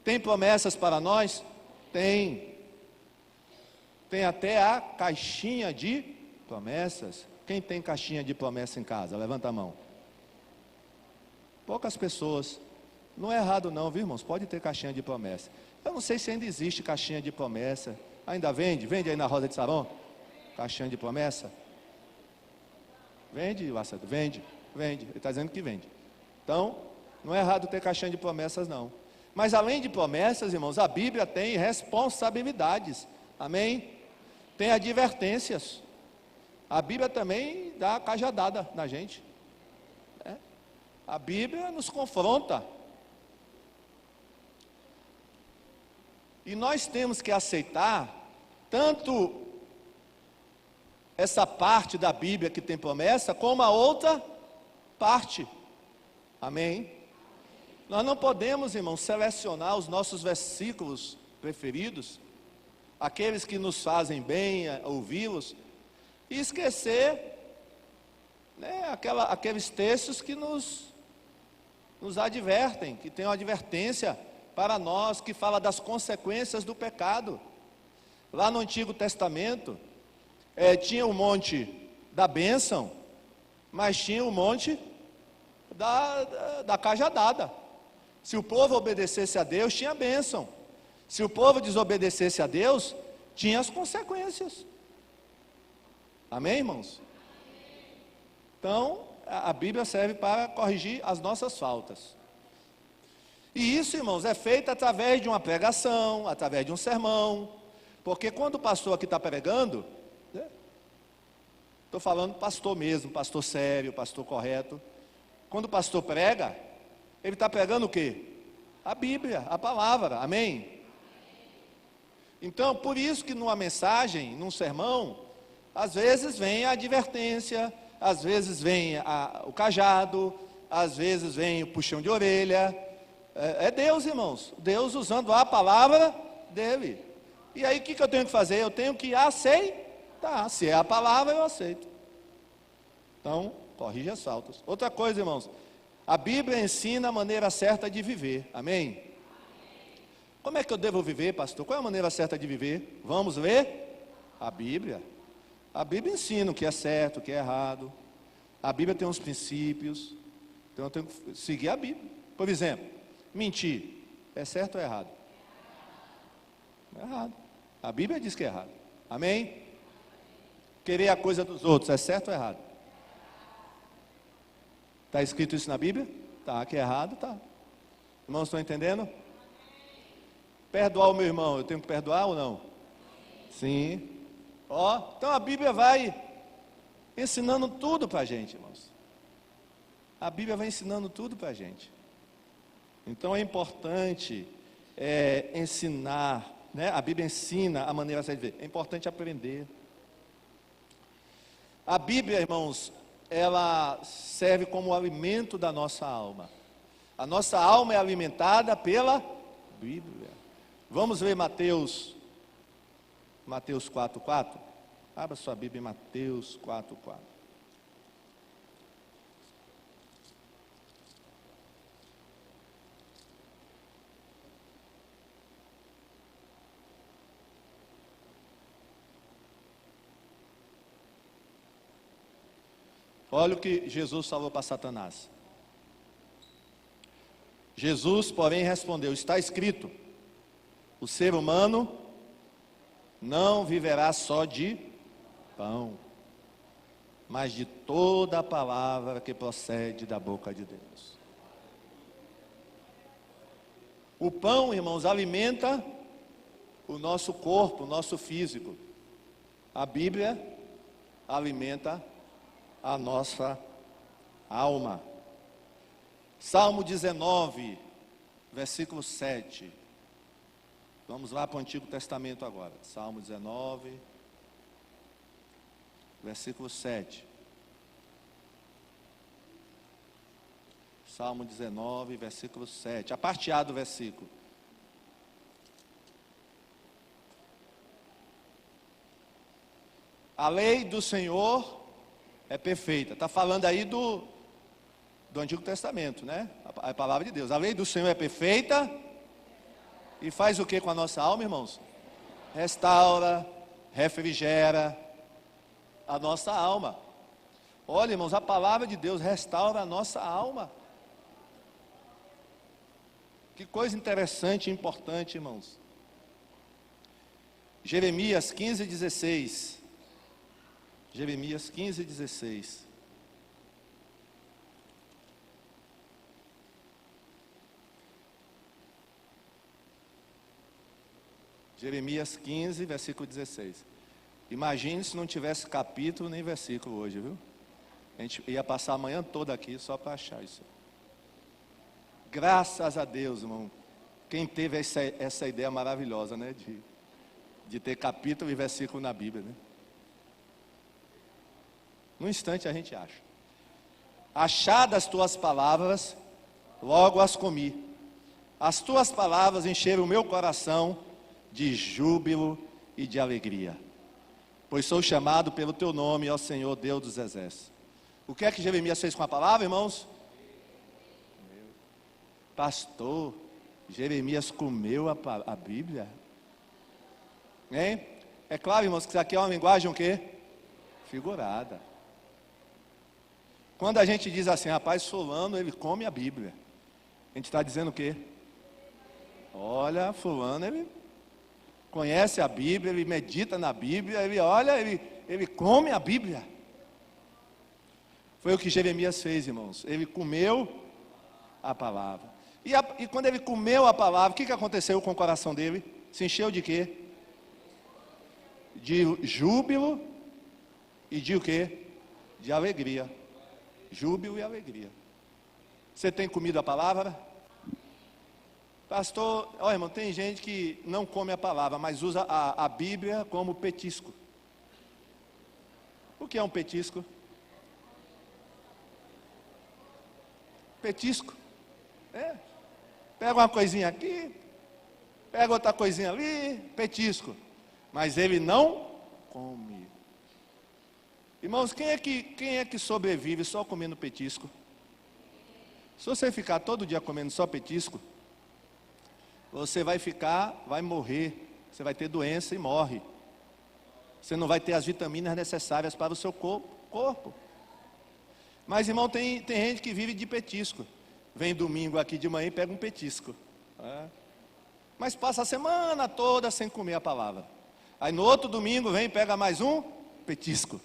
Tem promessas para nós? Tem. Tem até a caixinha de promessas. Quem tem caixinha de promessa em casa? Levanta a mão. Poucas pessoas. Não é errado não, viu, irmãos? Pode ter caixinha de promessa. Eu não sei se ainda existe caixinha de promessa. Ainda vende? Vende aí na Rosa de Saron? Caixinha de promessa? Vende, Lacerda? Vende. Vende. Ele está dizendo que vende. Então, não é errado ter caixinha de promessas não. Mas além de promessas, irmãos, a Bíblia tem responsabilidades. Amém? Tem advertências. A Bíblia também dá cajadada na gente. A Bíblia nos confronta. E nós temos que aceitar tanto essa parte da Bíblia que tem promessa, como a outra parte. Amém? Nós não podemos, irmãos, selecionar os nossos versículos preferidos, aqueles que nos fazem bem ouvi-los, e esquecer, aqueles textos que nos advertem, que tem uma advertência para nós, que fala das consequências do pecado. Lá no Antigo Testamento, tinha o monte da bênção, mas tinha o monte da cajadada. Se o povo obedecesse a Deus, tinha a bênção. Se o povo desobedecesse a Deus, tinha as consequências. Amém, irmãos? Então, a Bíblia serve para corrigir as nossas faltas. E isso, irmãos, é feito através de uma pregação, através de um sermão. Porque quando o pastor aqui está pregando, estou falando pastor mesmo, pastor sério, pastor correto. Quando o pastor prega, ele está pregando o quê? A Bíblia, a palavra, amém? Então, por isso que numa mensagem, num sermão, às vezes vem a advertência, às vezes vem o cajado, às vezes vem o puxão de orelha. É Deus, irmãos, Deus usando a palavra dele. E aí o que eu tenho que fazer? Eu tenho que aceitar. Se é a palavra, eu aceito. Então, corrige as faltas. Outra coisa, irmãos, a Bíblia ensina a maneira certa de viver, amém? Como é que eu devo viver, pastor? Qual é a maneira certa de viver? Vamos ler a Bíblia. A Bíblia ensina o que é certo, o que é errado. A Bíblia tem uns princípios. Então eu tenho que seguir a Bíblia. Por exemplo, mentir, é certo ou é errado? É errado. A Bíblia diz que é errado, amém? Querer a coisa dos outros, é certo ou é errado? Está escrito isso na Bíblia? Tá, que é errado, tá. Irmãos, estão entendendo? Perdoar o meu irmão, eu tenho que perdoar ou não? Sim. Então a Bíblia vai ensinando tudo para a gente, irmãos. A Bíblia vai ensinando tudo para a gente. Então é importante ensinar, né? A Bíblia ensina a maneira certa de viver. É importante aprender. A Bíblia, irmãos, ela serve como alimento da nossa alma. A nossa alma é alimentada pela Bíblia. Vamos ler Mateus 4:4. Abra sua Bíblia em Mateus 4:4. Olha o que Jesus falou para Satanás. Jesus, porém, respondeu: está escrito, o ser humano não viverá só de pão, mas de toda a palavra que procede da boca de Deus. O pão, irmãos, alimenta o nosso corpo, o nosso físico. A Bíblia alimenta a nossa alma. Salmo 19, versículo 7. Vamos lá para o Antigo Testamento agora. Salmo 19, versículo 7. Salmo 19, versículo 7. A parte A do versículo. A lei do Senhor é perfeita. Está falando aí do Antigo Testamento, né? A palavra de Deus. A lei do Senhor é perfeita e faz o que com a nossa alma, irmãos? Restaura, refrigera a nossa alma. Olha, irmãos, a palavra de Deus restaura a nossa alma. Que coisa interessante e importante, irmãos. Jeremias 15:16. Jeremias 15:16. Jeremias 15, versículo 16. Imagine se não tivesse capítulo nem versículo hoje, viu? A gente ia passar a manhã toda aqui só para achar isso. Graças a Deus, irmão. Quem teve essa ideia maravilhosa, né? De ter capítulo e versículo na Bíblia, né? Num instante a gente acha. Achadas tuas palavras, logo as comi. As tuas palavras encheram o meu coração de júbilo e de alegria, pois sou chamado pelo teu nome, ó Senhor, Deus dos exércitos. O que é que Jeremias fez com a palavra, irmãos? Pastor, Jeremias comeu a Bíblia? Hein? É claro, irmãos, que isso aqui é uma linguagem o quê? Figurada. Quando a gente diz assim, rapaz, fulano, ele come a Bíblia, a gente está dizendo o quê? Olha, fulano, ele conhece a Bíblia, ele medita na Bíblia, ele come a Bíblia. Foi o que Jeremias fez, irmãos. Ele comeu a palavra. E quando ele comeu a palavra, o que aconteceu com o coração dele? Se encheu de quê? De júbilo e de o quê? De alegria. Júbilo e alegria. Você tem comido a palavra? Pastor, olha, irmão, tem gente que não come a palavra, mas usa a Bíblia como petisco. O que é um petisco? Petisco. Pega uma coisinha aqui, pega outra coisinha ali, petisco. Mas ele não come. Irmãos, quem é que sobrevive só comendo petisco? Se você ficar todo dia comendo só petisco, você vai morrer, você vai ter doença e morre. Você não vai ter as vitaminas necessárias para o seu corpo. Mas, irmão, tem gente que vive de petisco. Vem domingo aqui de manhã e pega um petisco. Mas passa a semana toda sem comer a palavra. Aí no outro domingo vem e pega mais um petisco.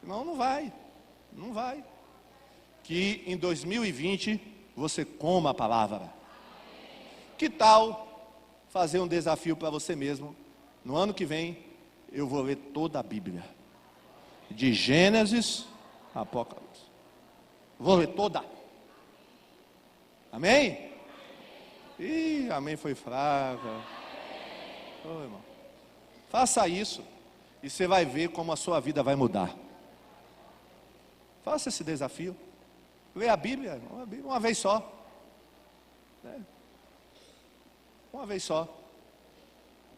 Irmão, não vai. Que em 2020 você coma a palavra. Que tal fazer um desafio para você mesmo? No ano que vem, eu vou ler toda a Bíblia. De Gênesis a Apocalipse. Vou ler toda. Amém? Ih, amém foi fraca. Ô, irmão. Faça isso. E você vai ver como a sua vida vai mudar. Faça esse desafio. Lê a Bíblia uma vez só. Uma vez só.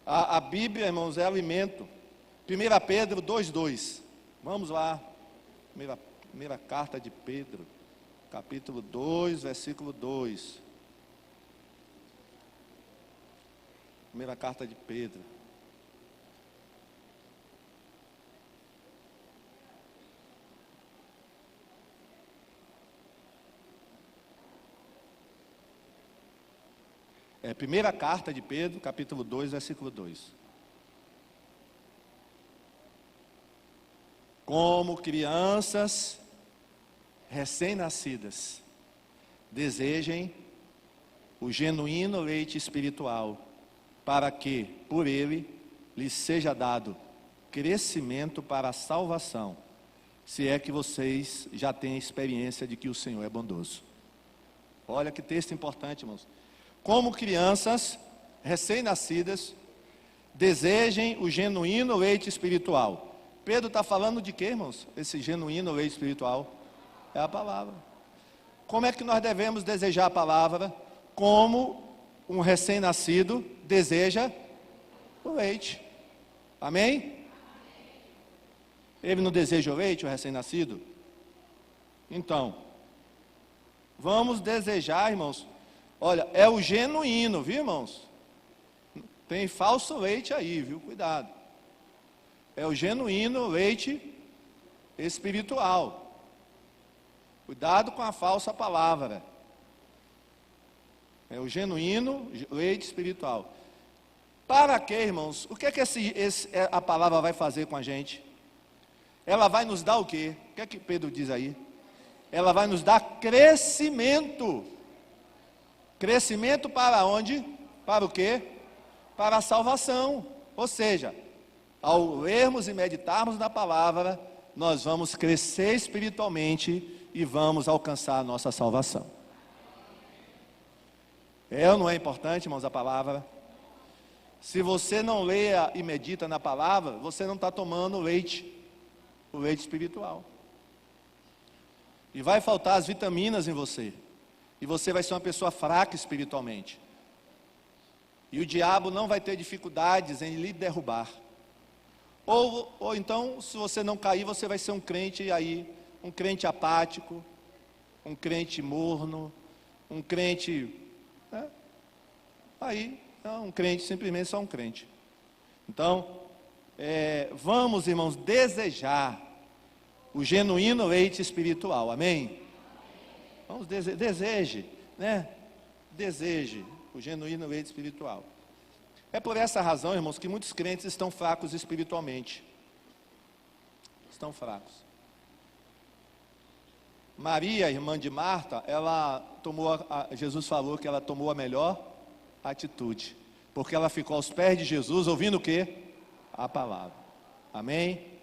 A Bíblia, irmãos, é alimento. 1 Pedro 2,2. Vamos lá. Primeira carta de Pedro, capítulo 2, versículo 2. Primeira carta de Pedro. Primeira carta de Pedro, capítulo 2, versículo 2. Como crianças recém-nascidas, desejem o genuíno leite espiritual, para que, por ele, lhes seja dado crescimento para a salvação, se é que vocês já têm experiência de que o Senhor é bondoso. Olha que texto importante, irmãos. Como crianças recém-nascidas, desejem o genuíno leite espiritual. Pedro está falando de quê, irmãos? Esse genuíno leite espiritual é a palavra. Como é que nós devemos desejar a palavra? Como um recém-nascido deseja o leite. Amém? Ele não deseja o leite, o recém-nascido? Então, vamos desejar, irmãos. Olha, é o genuíno, viu, irmãos? Tem falso leite aí, viu? Cuidado. É o genuíno leite espiritual. Cuidado com a falsa palavra. É o genuíno leite espiritual. Para quê, irmãos? O que é que a palavra vai fazer com a gente? Ela vai nos dar o quê? O que é que Pedro diz aí? Ela vai nos dar crescimento. Crescimento para onde? Para o quê? Para a salvação. Ou seja, ao lermos e meditarmos na palavra, nós vamos crescer espiritualmente e vamos alcançar a nossa salvação. É ou não é importante, irmãos, a palavra? Se você não lê e medita na palavra, você não está tomando o leite espiritual. E vai faltar as vitaminas em você. E você vai ser uma pessoa fraca espiritualmente. E o diabo não vai ter dificuldades em lhe derrubar. Ou então, se você não cair, você vai ser um crente aí, um crente apático, um crente morno, um crente... um crente, simplesmente só um crente. Então, vamos, irmãos, desejar o genuíno leite espiritual, amém? Vamos, deseje, né? Deseje o genuíno leite espiritual. É por essa razão, irmãos, que muitos crentes estão fracos espiritualmente. Estão fracos. Maria, irmã de Marta, Jesus falou que ela tomou a melhor atitude, porque ela ficou aos pés de Jesus, ouvindo o quê? A palavra. Amém?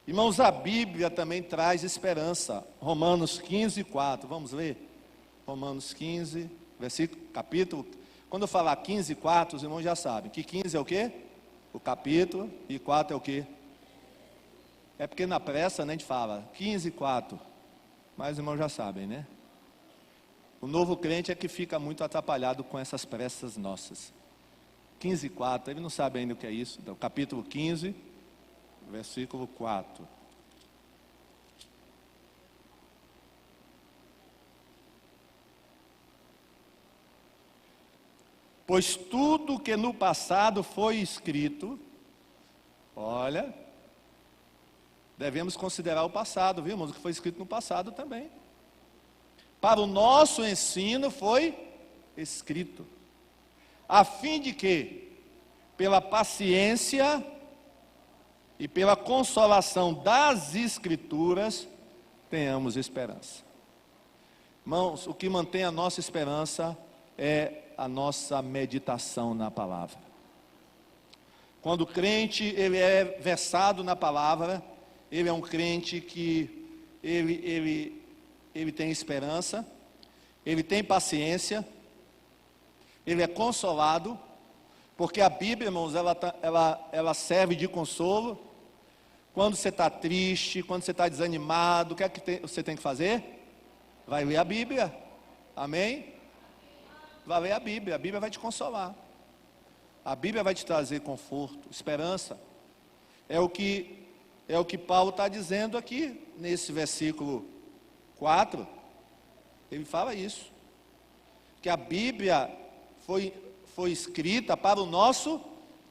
Irmãos, a Bíblia também traz esperança. Romanos 15, 4. Vamos ler? Romanos 15, capítulo. Quando eu falar 15, 4, os irmãos já sabem que 15 é o quê? O capítulo, e 4 é o quê? É porque na pressa, né, a gente fala 15, 4. Mas os irmãos já sabem, né? O novo crente é que fica muito atrapalhado com essas pressas nossas. 15, 4, ele não sabe ainda o que é isso. Então, capítulo 15, versículo 4. Pois tudo que no passado foi escrito, olha, devemos considerar o passado, viu, irmãos? O que foi escrito no passado também. Para o nosso ensino foi escrito, a fim de que, pela paciência e pela consolação das Escrituras, tenhamos esperança. Irmãos, o que mantém a nossa esperança é a nossa meditação na palavra. Quando o crente ele é versado na palavra, ele é um crente que ele tem esperança, ele tem paciência, ele é consolado, porque a Bíblia, irmãos, ela serve de consolo. Quando você está triste, quando você está desanimado, o que é que você tem que fazer? Vai ler a Bíblia, amém? Vai ler a Bíblia vai te consolar. A Bíblia vai te trazer conforto, esperança. É o que Paulo está dizendo aqui, nesse versículo 4. Ele fala isso. Que a Bíblia foi escrita para o nosso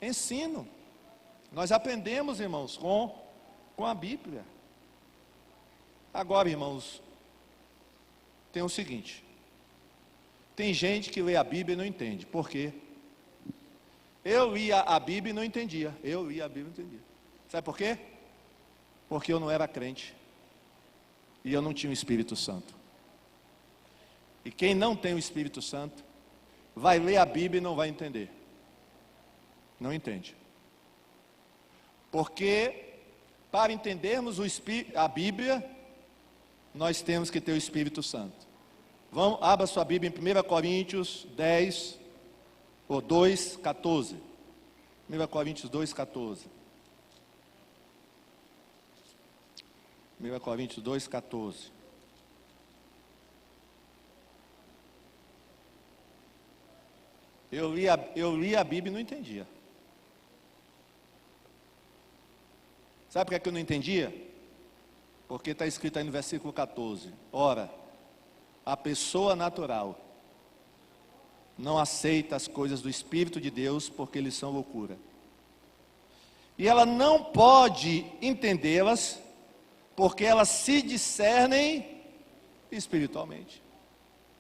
ensino. Nós aprendemos, irmãos, com a Bíblia. Agora, irmãos, tem o seguinte. Tem gente que lê a Bíblia e não entende. Por quê? Eu lia a Bíblia e não entendia. Sabe por quê? Porque eu não era crente. E eu não tinha o Espírito Santo. E quem não tem o Espírito Santo, vai ler a Bíblia e não vai entender. Não entende. Porque, para entendermos a Bíblia, nós temos que ter o Espírito Santo. Abra sua Bíblia em 1 Coríntios 10, ou 2, 14. 1 Coríntios 2, 14. 1 Coríntios 2, 14. Eu li a Bíblia e não entendia. Sabe por que eu não entendia? Porque está escrito aí no versículo 14. Ora, a pessoa natural não aceita as coisas do Espírito de Deus porque eles são loucura. E ela não pode entendê-las porque elas se discernem espiritualmente.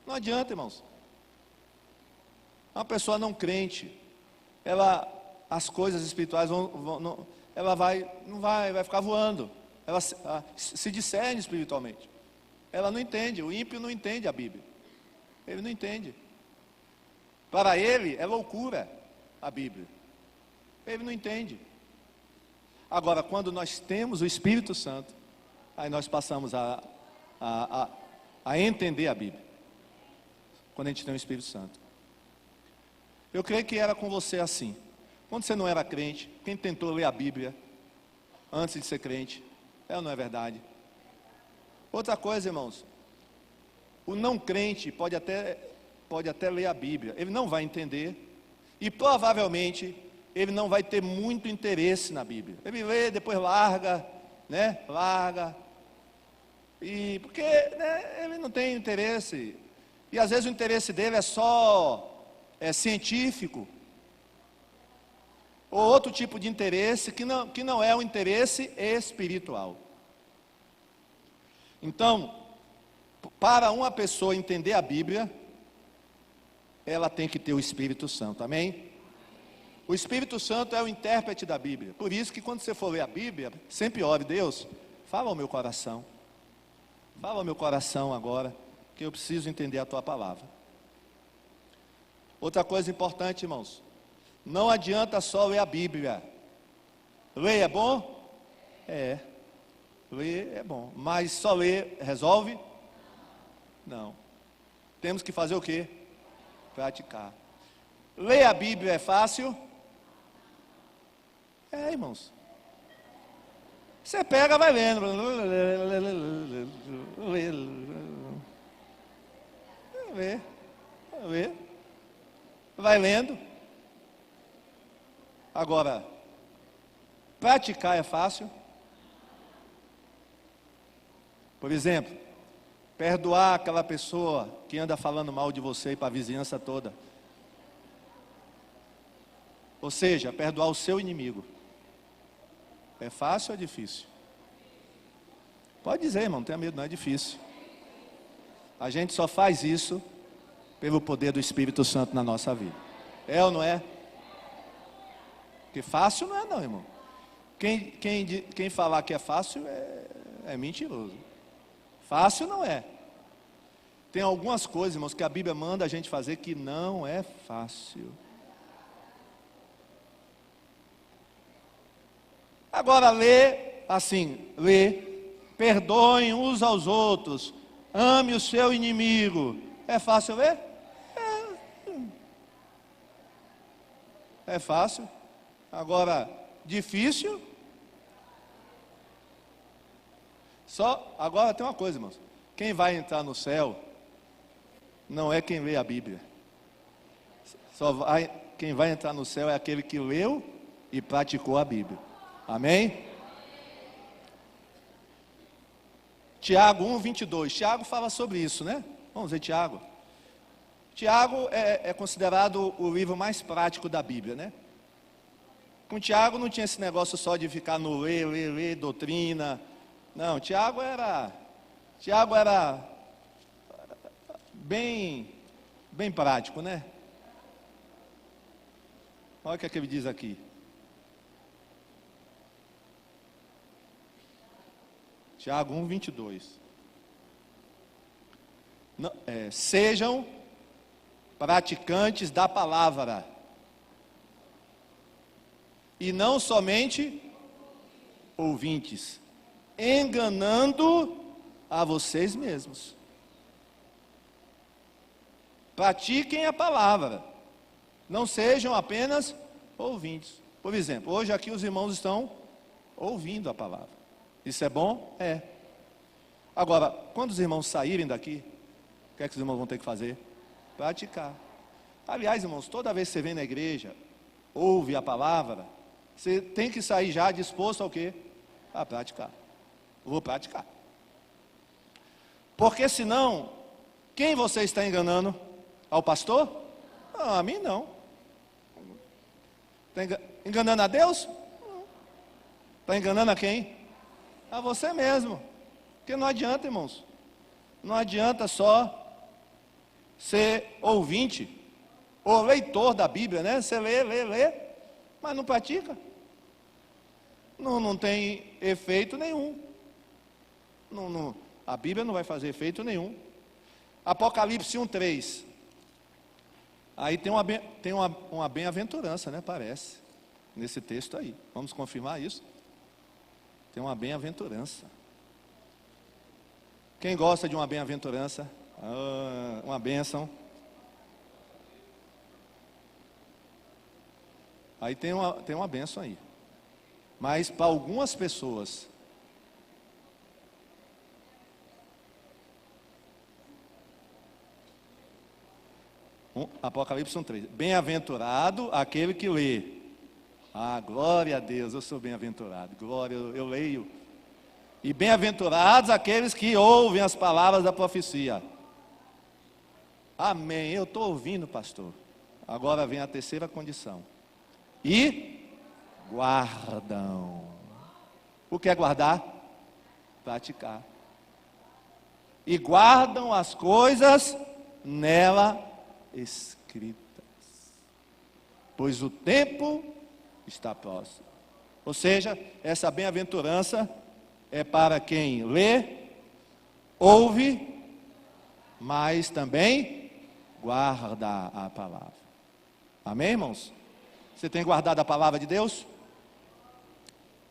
Não adianta, irmãos. Uma pessoa não crente, as coisas espirituais vai ficar voando. Ela se discerne espiritualmente. Ela não entende, o ímpio não entende a Bíblia. Ele não entende. Para ele é loucura a Bíblia. Ele não entende. Agora, quando nós temos o Espírito Santo, aí nós passamos a entender a Bíblia. Quando a gente tem o Espírito Santo. Eu creio que era com você assim. Quando você não era crente, quem tentou ler a Bíblia antes de ser crente, é ou não é verdade? Outra coisa, irmãos, o não crente pode até ler a Bíblia, ele não vai entender, e provavelmente ele não vai ter muito interesse na Bíblia. Ele lê, depois larga, e porque ele não tem interesse, e às vezes o interesse dele é só científico, ou outro tipo de interesse que não é um interesse espiritual. Então, para uma pessoa entender a Bíblia, ela tem que ter o Espírito Santo, amém? O Espírito Santo é o intérprete da Bíblia. Por isso que quando você for ler a Bíblia, sempre ore: Deus, fala ao meu coração. Fala ao meu coração agora, que eu preciso entender a tua palavra. Outra coisa importante, irmãos, não adianta só ler a Bíblia. Ler é bom? É. Ler é bom. Mas só ler resolve? Não. Temos que fazer o quê? Praticar. Ler a Bíblia é fácil? É, irmãos. Você pega, vai lendo. Lê. Vai lendo. Agora, praticar é fácil? Por exemplo, perdoar aquela pessoa que anda falando mal de você para a vizinhança toda. Ou seja, perdoar o seu inimigo. É fácil ou é difícil? Pode dizer, irmão, não tenha medo, não é difícil. A gente só faz isso pelo poder do Espírito Santo na nossa vida. É ou não é? Porque fácil não é não, irmão. Quem falar que é fácil é mentiroso. Fácil não é. Tem algumas coisas, irmãos, que a Bíblia manda a gente fazer que não é fácil. Agora lê, perdoem uns aos outros, ame o seu inimigo. É fácil ler? É fácil. Agora, difícil? Agora tem uma coisa, irmãos. Quem vai entrar no céu não é quem lê a Bíblia. Quem vai entrar no céu é aquele que leu e praticou a Bíblia. Amém? Tiago 1:22. Tiago fala sobre isso, né? Vamos ver Tiago. Tiago é considerado o livro mais prático da Bíblia, né? Com Tiago não tinha esse negócio só de ficar no ler, doutrina. Não, Tiago era bem prático, né? Olha o que ele diz aqui. Tiago 1:22. Sejam praticantes da palavra, e não somente ouvintes, enganando a vocês mesmos. Pratiquem a palavra, não sejam apenas ouvintes. Por exemplo, hoje aqui os irmãos estão ouvindo a palavra. Isso é bom? É. Agora, quando os irmãos saírem daqui, o que é que os irmãos vão ter que fazer? Praticar. Aliás, irmãos, toda vez que você vem na igreja, ouve a palavra, você tem que sair já disposto ao quê? A praticar. Vou praticar. Porque senão, quem você está enganando? Ao pastor? Não, a mim não. Está enganando a Deus? Não. Está enganando a quem? A você mesmo. Porque não adianta, irmãos. Não adianta só ser ouvinte ou leitor da Bíblia, né? Você lê, mas não pratica. Não tem efeito nenhum. A Bíblia não vai fazer efeito nenhum. Apocalipse 1:3. Aí tem uma bem-aventurança, né? Parece, nesse texto aí. Vamos confirmar isso? Tem uma bem-aventurança. Quem gosta de uma bem-aventurança? Uma bênção. Aí tem uma bênção aí. Mas para algumas pessoas, Apocalipse 1:3. Bem-aventurado aquele que lê. Glória a Deus, eu sou bem-aventurado. Glória, eu leio. E bem-aventurados aqueles que ouvem as palavras da profecia. Amém. Eu estou ouvindo, pastor. Agora vem a terceira condição. E guardam. O que é guardar? Praticar. E guardam as coisas nela escritas, pois o tempo está próximo. Ou seja, essa bem-aventurança é para quem lê, ouve, mas também guarda a palavra. Amém, irmãos? Você tem guardado a palavra de Deus?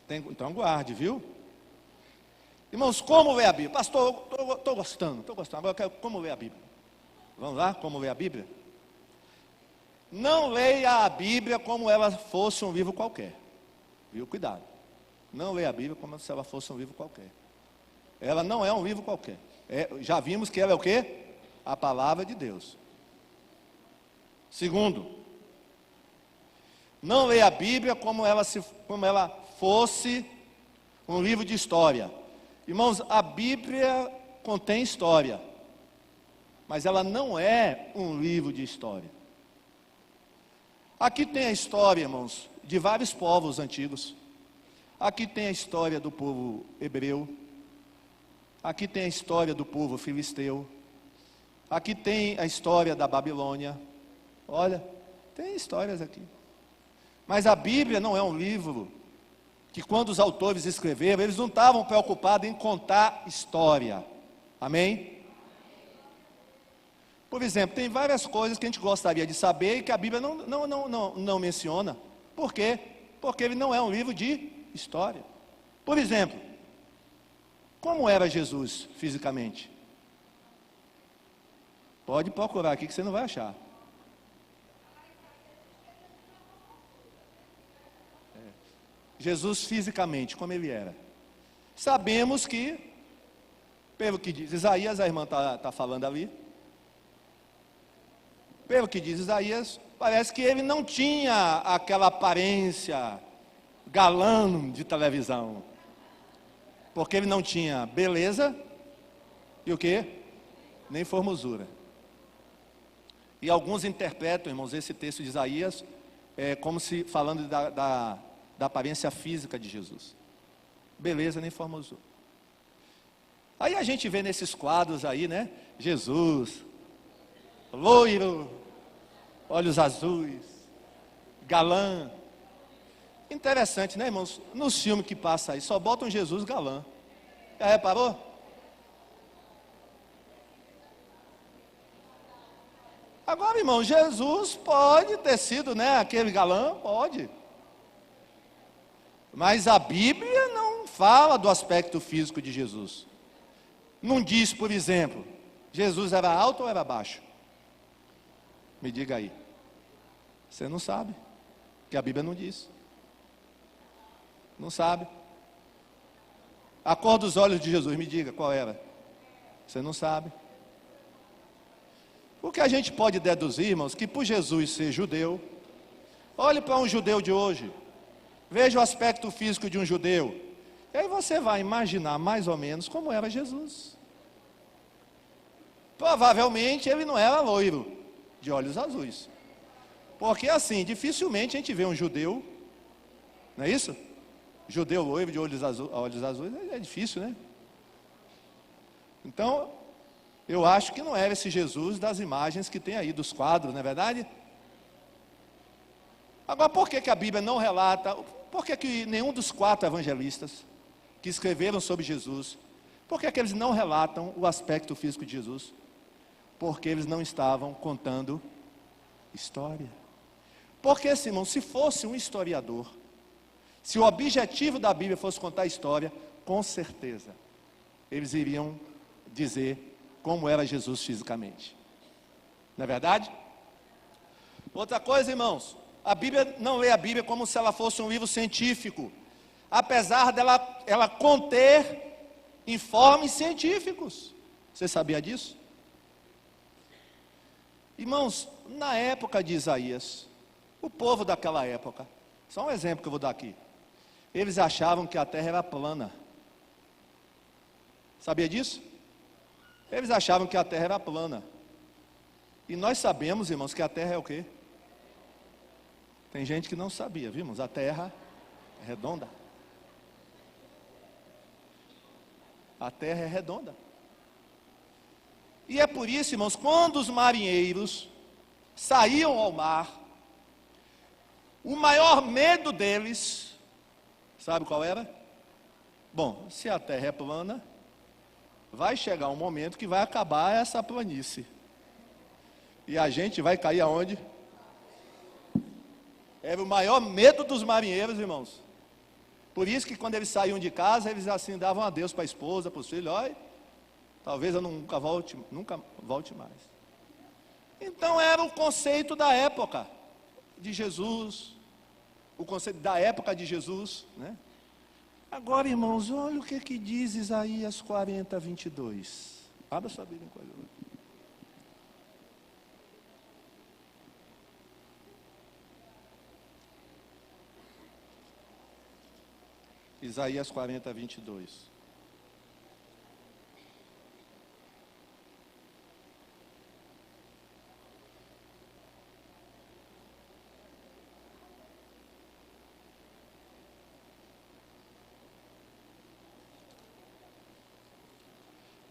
Então guarde, viu? Irmãos, como ler a Bíblia? Pastor, estou gostando. Agora eu quero como ler a Bíblia. Vamos lá, como ler a Bíblia? Não leia a Bíblia como ela fosse um livro qualquer. Viu? Cuidado. Não leia a Bíblia como se ela fosse um livro qualquer. Ela não é um livro qualquer. Já vimos que ela é o quê? A palavra de Deus. Segundo, não leia a Bíblia como ela fosse um livro de história. Irmãos, a Bíblia contém história, mas ela não é um livro de história. Aqui tem a história, irmãos, de vários povos antigos. Aqui tem a história do povo hebreu. Aqui tem a história do povo filisteu. Aqui tem a história da Babilônia. Olha, tem histórias aqui. Mas a Bíblia não é um livro que, quando os autores escreveram, eles não estavam preocupados em contar história. Amém? Por exemplo, tem várias coisas que a gente gostaria de saber e que a Bíblia não menciona. Por quê? Porque ele não é um livro de história. Por exemplo, como era Jesus fisicamente? Pode procurar aqui que você não vai achar. Jesus fisicamente, como ele era? Sabemos que, pelo que diz Isaías, a irmã está falando ali, pelo que diz Isaías, parece que ele não tinha aquela aparência galã de televisão. Porque ele não tinha beleza e o quê? Nem formosura. E alguns interpretam, irmãos, esse texto de Isaías como se falando da aparência física de Jesus. Beleza nem formosura. Aí a gente vê nesses quadros aí, né? Jesus, loiro, olhos azuis, galã. Interessante, né, irmãos? Nos filmes que passa aí, só botam Jesus galã. Já reparou? Agora, irmão, Jesus pode ter sido, né, aquele galã, pode. Mas a Bíblia não fala do aspecto físico de Jesus. Não diz, por exemplo, Jesus era alto ou era baixo? Me diga aí. Você não sabe, porque a Bíblia não diz. Não sabe. A cor dos olhos de Jesus, me diga qual era. Você não sabe. O que a gente pode deduzir, irmãos, que por Jesus ser judeu, olhe para um judeu de hoje, veja o aspecto físico de um judeu, e aí você vai imaginar mais ou menos como era Jesus. Provavelmente ele não era loiro, de olhos azuis. Porque assim, dificilmente a gente vê um judeu, não é isso? Judeu loiro de olhos azuis, é difícil, né? Então, eu acho que não era esse Jesus das imagens que tem aí, dos quadros, não é verdade? Agora, por que a Bíblia não relata, por que nenhum dos 4 evangelistas que escreveram sobre Jesus, por que eles não relatam o aspecto físico de Jesus? Porque eles não estavam contando história. Porque, irmão, se fosse um historiador, se o objetivo da Bíblia fosse contar história, com certeza, eles iriam dizer como era Jesus fisicamente. Não é verdade? Outra coisa, irmãos, a Bíblia não lê a Bíblia como se ela fosse um livro científico, apesar dela conter informes científicos. Você sabia disso? Irmãos, na época de Isaías, o povo daquela época, só um exemplo que eu vou dar aqui, eles achavam que a terra era plana. Sabia disso? Eles achavam que a terra era plana. E nós sabemos, irmãos, que a terra é o quê? Tem gente que não sabia, vimos? A terra é redonda. A terra é redonda. E é por isso, irmãos, quando os marinheiros saíam ao mar, o maior medo deles, sabe qual era? Bom, se a terra é plana, vai chegar um momento que vai acabar essa planície. E a gente vai cair aonde? Era o maior medo dos marinheiros, irmãos. Por isso que quando eles saíam de casa, eles assim davam adeus para a esposa, para os filhos, olha, talvez eu nunca volte mais. Então era o conceito da época de Jesus, o conceito da época de Jesus, né? Agora, irmãos, olha o que diz Isaías 40, 22. Abra sua Bíblia em coisa. Isaías 40, 22.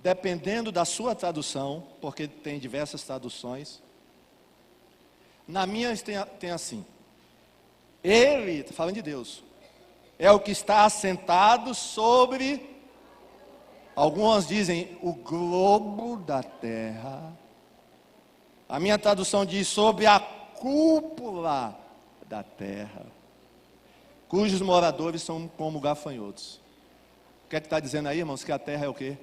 Dependendo da sua tradução, porque tem diversas traduções, na minha tem assim, ele, falando de Deus, é o que está assentado sobre, algumas dizem, o globo da terra. A minha tradução diz, sobre a cúpula da terra, cujos moradores são como gafanhotos. O que é que está dizendo aí, irmãos? Que a terra é o quê?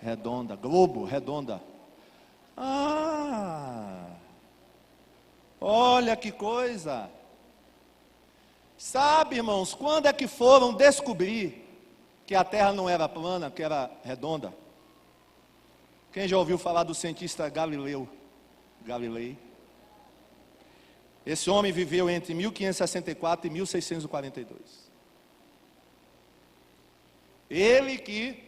Redonda, globo, redonda. Olha que coisa. Sabe, irmãos, quando é que foram descobrir que a terra não era plana, que era redonda? Quem já ouviu falar do cientista Galilei? Esse homem viveu entre 1564 e 1642. Ele que,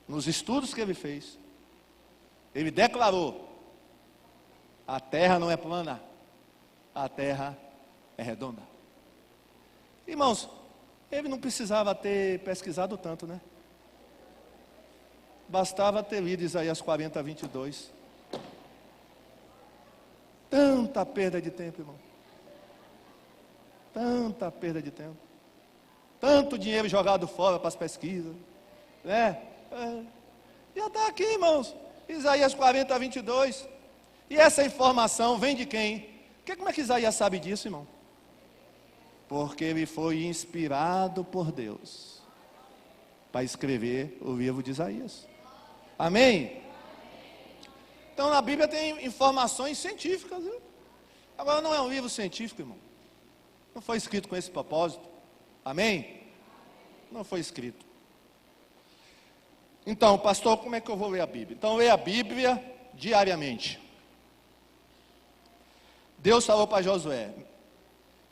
nos estudos que ele fez, ele declarou: a terra não é plana, a terra é redonda. Irmãos, ele não precisava ter pesquisado tanto, né? Bastava ter lido Isaías 40, 22. Tanta perda de tempo, irmão. Tanta perda de tempo. Tanto dinheiro jogado fora para as pesquisas, né? Já está aqui, irmãos. Isaías 40, 22. E essa informação vem de quem? Como é que Isaías sabe disso, irmão? Porque ele foi inspirado por Deus para escrever o livro de Isaías. Amém? Então na Bíblia tem informações científicas, viu? Agora não é um livro científico, irmão. Não foi escrito com esse propósito. Amém? Não foi escrito. Então, pastor, como é que eu vou ler a Bíblia? Então, leia a Bíblia diariamente. Deus falou para Josué: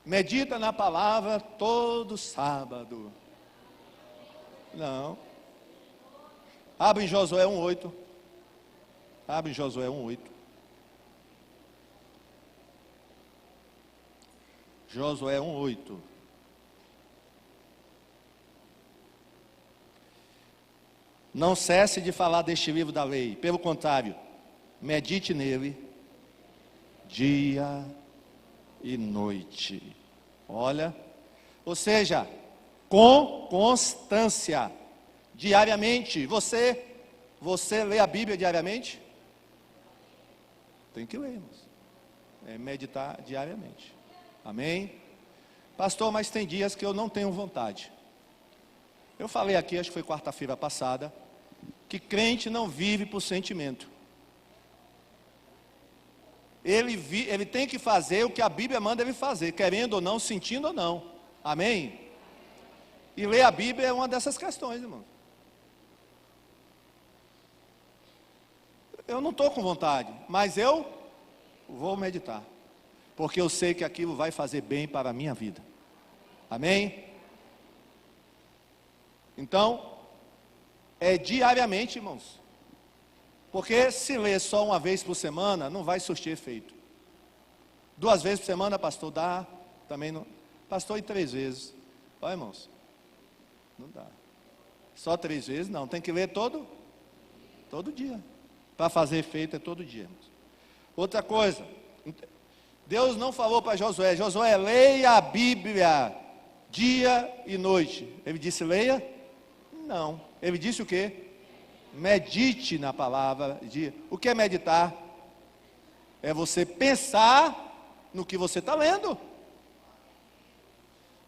medita na palavra todo sábado. Não. Abre em Josué 1:8. Abre em Josué 1:8. Josué 1:8. Não cesse de falar deste livro da lei. Pelo contrário, medite nele dia e noite. Olha, ou seja, com constância, diariamente. Você lê a Bíblia diariamente? Tem que ler, irmãos. É meditar diariamente. Amém? Pastor, mas tem dias que eu não tenho vontade. Eu falei aqui, acho que foi quarta-feira passada, que crente não vive por sentimento. Ele tem que fazer o que a Bíblia manda ele fazer, querendo ou não, sentindo ou não. Amém? E ler a Bíblia é uma dessas questões, irmão. Eu não estou com vontade, mas eu vou meditar, porque eu sei que aquilo vai fazer bem para a minha vida. Amém? Então, é diariamente, irmãos. Porque se ler só uma vez por semana, não vai surtir efeito. 2 vezes por semana, pastor, dá. Também não. Pastor, e 3 vezes. Olha, irmãos, não dá. Só 3 vezes, não. Tem que ler todo dia. Para fazer efeito é todo dia, irmãos. Outra coisa, Deus não falou para Josué: Josué, leia a Bíblia dia e noite. Ele disse: leia? Não. Ele disse o quê? Medite na palavra. O que é meditar? É você pensar no que você está lendo.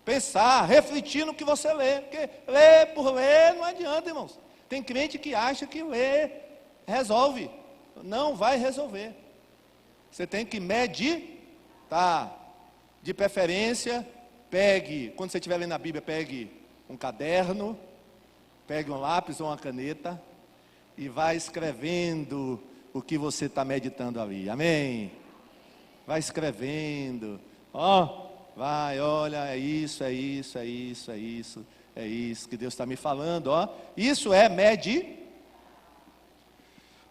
Pensar, refletir no que você lê. Porque ler por ler não adianta, irmãos. Tem crente que acha que ler resolve. Não vai resolver. Você tem que meditar. De preferência, quando você estiver lendo a Bíblia, pegue um caderno, pegue um lápis ou uma caneta e vai escrevendo o que você está meditando ali. Amém? Vai escrevendo. Vai, olha, é isso que Deus está me falando. Isso é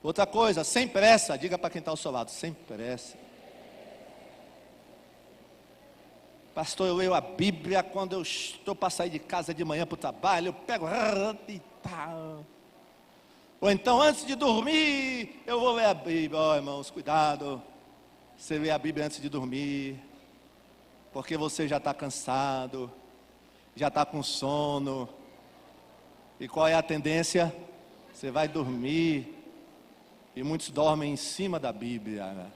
Outra coisa, sem pressa. Diga para quem está ao seu lado: sem pressa. Pastor, eu leio a Bíblia quando eu estou para sair de casa de manhã para o trabalho. Eu pego e tal. Ou então, antes de dormir, eu vou ler a Bíblia. Irmãos, cuidado. Você lê a Bíblia antes de dormir, porque você já está cansado, já está com sono. E qual é a tendência? Você vai dormir. E muitos dormem em cima da Bíblia.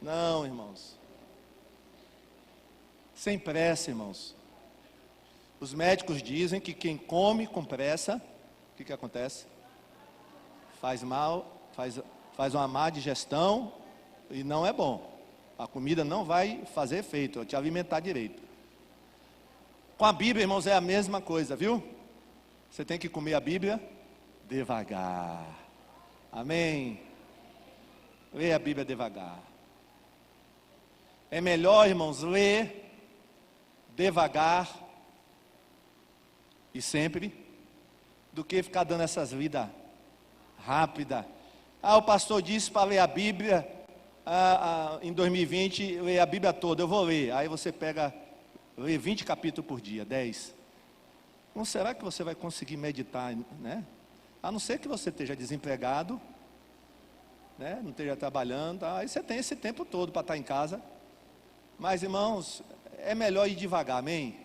Não, irmãos. Sem pressa, irmãos. Os médicos dizem que quem come com pressa, o que acontece? Faz mal, faz uma má digestão e não é bom. A comida não vai fazer efeito, vai te alimentar direito. Com a Bíblia, irmãos, é a mesma coisa, viu? Você tem que comer a Bíblia devagar. Amém? Leia a Bíblia devagar. É melhor, irmãos, ler devagar e sempre, do que ficar dando essas lidas rápidas. O pastor disse para ler a Bíblia em 2020, ler a Bíblia toda. Eu vou ler. Aí você lê 20 capítulos por dia, 10. Não será que você vai conseguir meditar, né? A não ser que você esteja desempregado, né? Não esteja trabalhando, aí você tem esse tempo todo para estar em casa. Mas, irmãos, é melhor ir devagar, amém?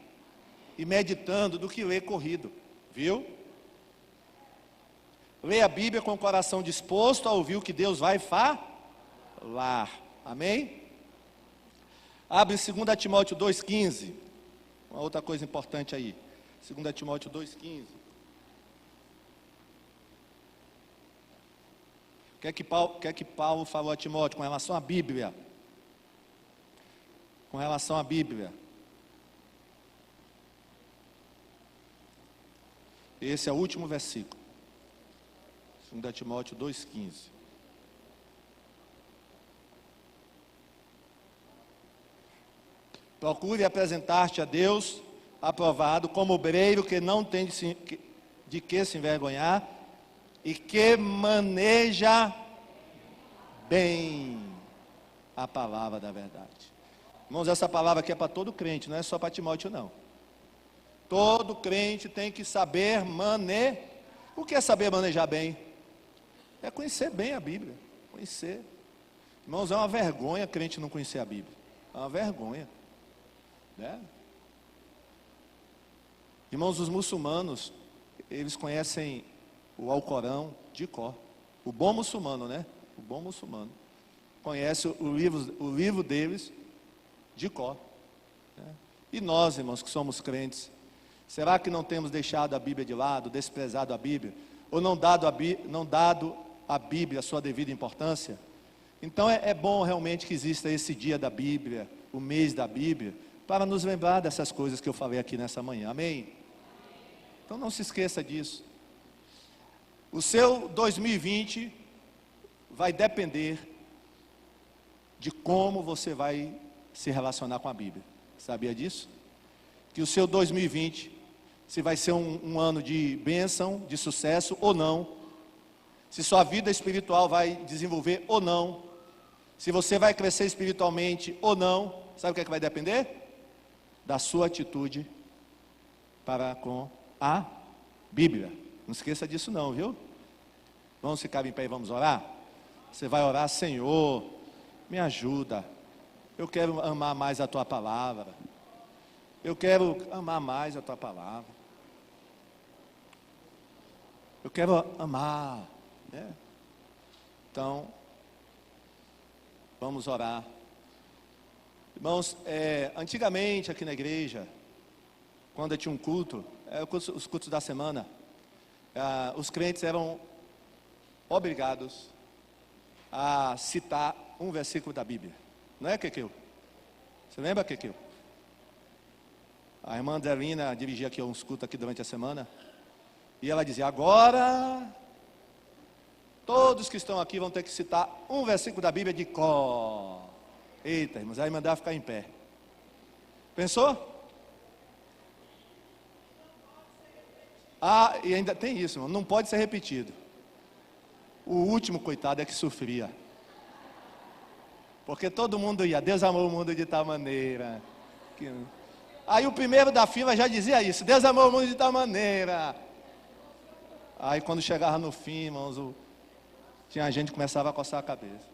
E meditando do que ler corrido, viu? Leia a Bíblia com o coração disposto a ouvir o que Deus vai falar, amém? Abre 2 Timóteo 2,15, uma outra coisa importante aí, 2 Timóteo 2,15. O que é que Paulo falou a Timóteo com relação à Bíblia? Com relação à Bíblia. Esse é o último versículo. 2 Timóteo 2,15. Procure apresentar-te a Deus aprovado como obreiro que não tem de que se envergonhar e que maneja bem a palavra da verdade. Irmãos, essa palavra aqui é para todo crente, não é só para Timóteo não. Todo crente tem que saber manejar. O que é saber manejar bem? É conhecer bem a Bíblia. Conhecer. Irmãos, é uma vergonha crente não conhecer a Bíblia. É uma vergonha, né? Irmãos, os muçulmanos, eles conhecem o Alcorão de cor. O bom muçulmano, né? O bom muçulmano conhece o livro deles de cor, né? E nós, irmãos, que somos crentes, será que não temos deixado a Bíblia de lado, desprezado a Bíblia, ou não dado à Bíblia a sua devida importância? Então é bom realmente que exista esse dia da Bíblia, o mês da Bíblia, para nos lembrar dessas coisas que eu falei aqui nessa manhã, amém? Então não se esqueça disso. O seu 2020 vai depender de como você vai se relacionar com a Bíblia. Sabia disso? Que o seu 2020, se vai ser um ano de bênção, de sucesso ou não, se sua vida espiritual vai desenvolver ou não, se você vai crescer espiritualmente ou não, sabe o que é que vai depender? Da sua atitude para com a Bíblia. Não esqueça disso não, viu? Vamos ficar em pé e vamos orar? Você vai orar: Senhor, me ajuda, eu quero amar mais a Tua Palavra, eu quero amar mais a Tua Palavra, eu quero amar, né? Então, vamos orar. Irmãos, antigamente aqui na igreja, quando tinha um culto, os cultos da semana, os crentes eram obrigados a citar um versículo da Bíblia. Não é, Kekeu? Você lembra, Kekeu? A irmã Adelina dirigia aqui uns cultos aqui durante a semana, e ela dizia: agora todos que estão aqui vão ter que citar um versículo da Bíblia de cor. Eita, irmãos, aí mandava ficar em pé. Pensou? E ainda tem isso, irmão, não pode ser repetido. O último, coitado, é que sofria. Porque todo mundo ia: Deus amou o mundo de tal maneira. Aí o primeiro da fila já dizia isso: Deus amou o mundo de tal maneira. Aí quando chegava no fim, irmãos, tinha gente que começava a coçar a cabeça.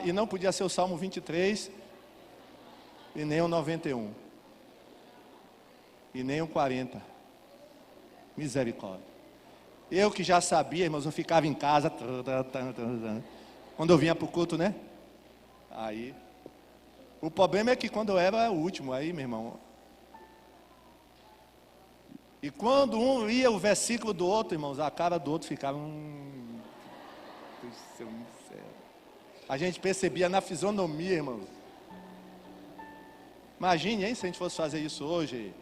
E não podia ser o Salmo 23, e nem o 91, e nem o 40. Misericórdia. Eu que já sabia, irmãos, eu ficava em casa, quando eu vinha para o culto, né? Aí, o problema é que quando eu era o último, aí, meu irmão, e quando um lia o versículo do outro, irmãos, a cara do outro ficava a gente percebia na fisionomia, irmãos. Imagine, hein, se a gente fosse fazer isso hoje.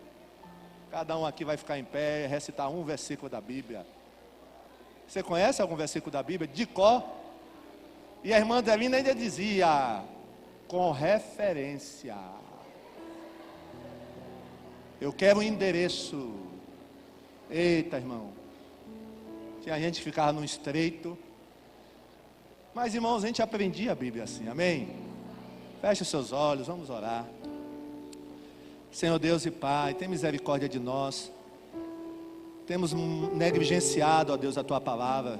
Cada um aqui vai ficar em pé, recitar um versículo da Bíblia. Você conhece algum versículo da Bíblia de cor? E a irmã Adelina ainda dizia, com referência. Eu quero um endereço. Eita, irmão. Tinha gente que ficava num estreito. Mas, irmãos, a gente aprendia a Bíblia assim, amém? Feche os seus olhos, vamos orar. Senhor Deus e Pai, tem misericórdia de nós. Temos negligenciado, ó Deus, a Tua palavra.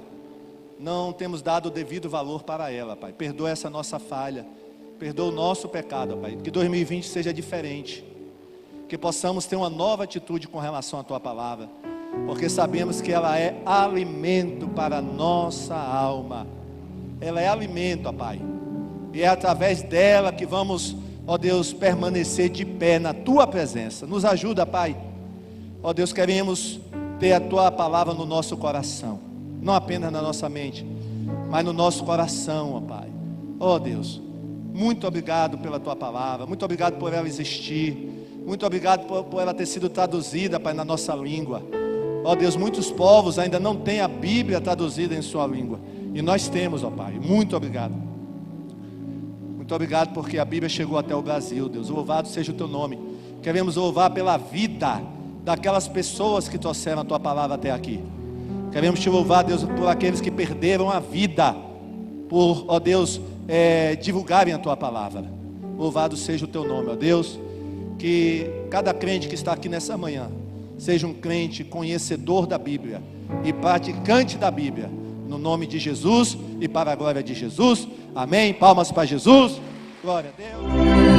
Não temos dado o devido valor para ela, Pai. Perdoa essa nossa falha. Perdoa o nosso pecado, Pai. Que 2020 seja diferente. Que possamos ter uma nova atitude com relação à Tua palavra. Porque sabemos que ela é alimento para a nossa alma. Ela é alimento, ó Pai. E é através dela que vamos, ó Deus, permanecer de pé na Tua presença. Nos ajuda, Pai. Ó Deus, queremos ter a Tua palavra no nosso coração. Não apenas na nossa mente, mas no nosso coração, ó Pai. Ó Deus, muito obrigado pela Tua palavra. Muito obrigado por ela existir. Muito obrigado por ela ter sido traduzida, Pai, na nossa língua. Ó Deus, muitos povos ainda não têm a Bíblia traduzida em sua língua. E nós temos, ó Pai. Muito obrigado. Muito obrigado porque a Bíblia chegou até o Brasil, Deus. Louvado seja o Teu nome. Queremos louvar pela vida daquelas pessoas que trouxeram a Tua palavra até aqui. Queremos Te louvar, Deus, por aqueles que perderam a vida, por, ó Deus, divulgarem a Tua palavra. Louvado seja o Teu nome, ó Deus. Que cada crente que está aqui nessa manhã seja um crente conhecedor da Bíblia e praticante da Bíblia, no nome de Jesus e para a glória de Jesus. Amém. Palmas para Jesus. Glória a Deus.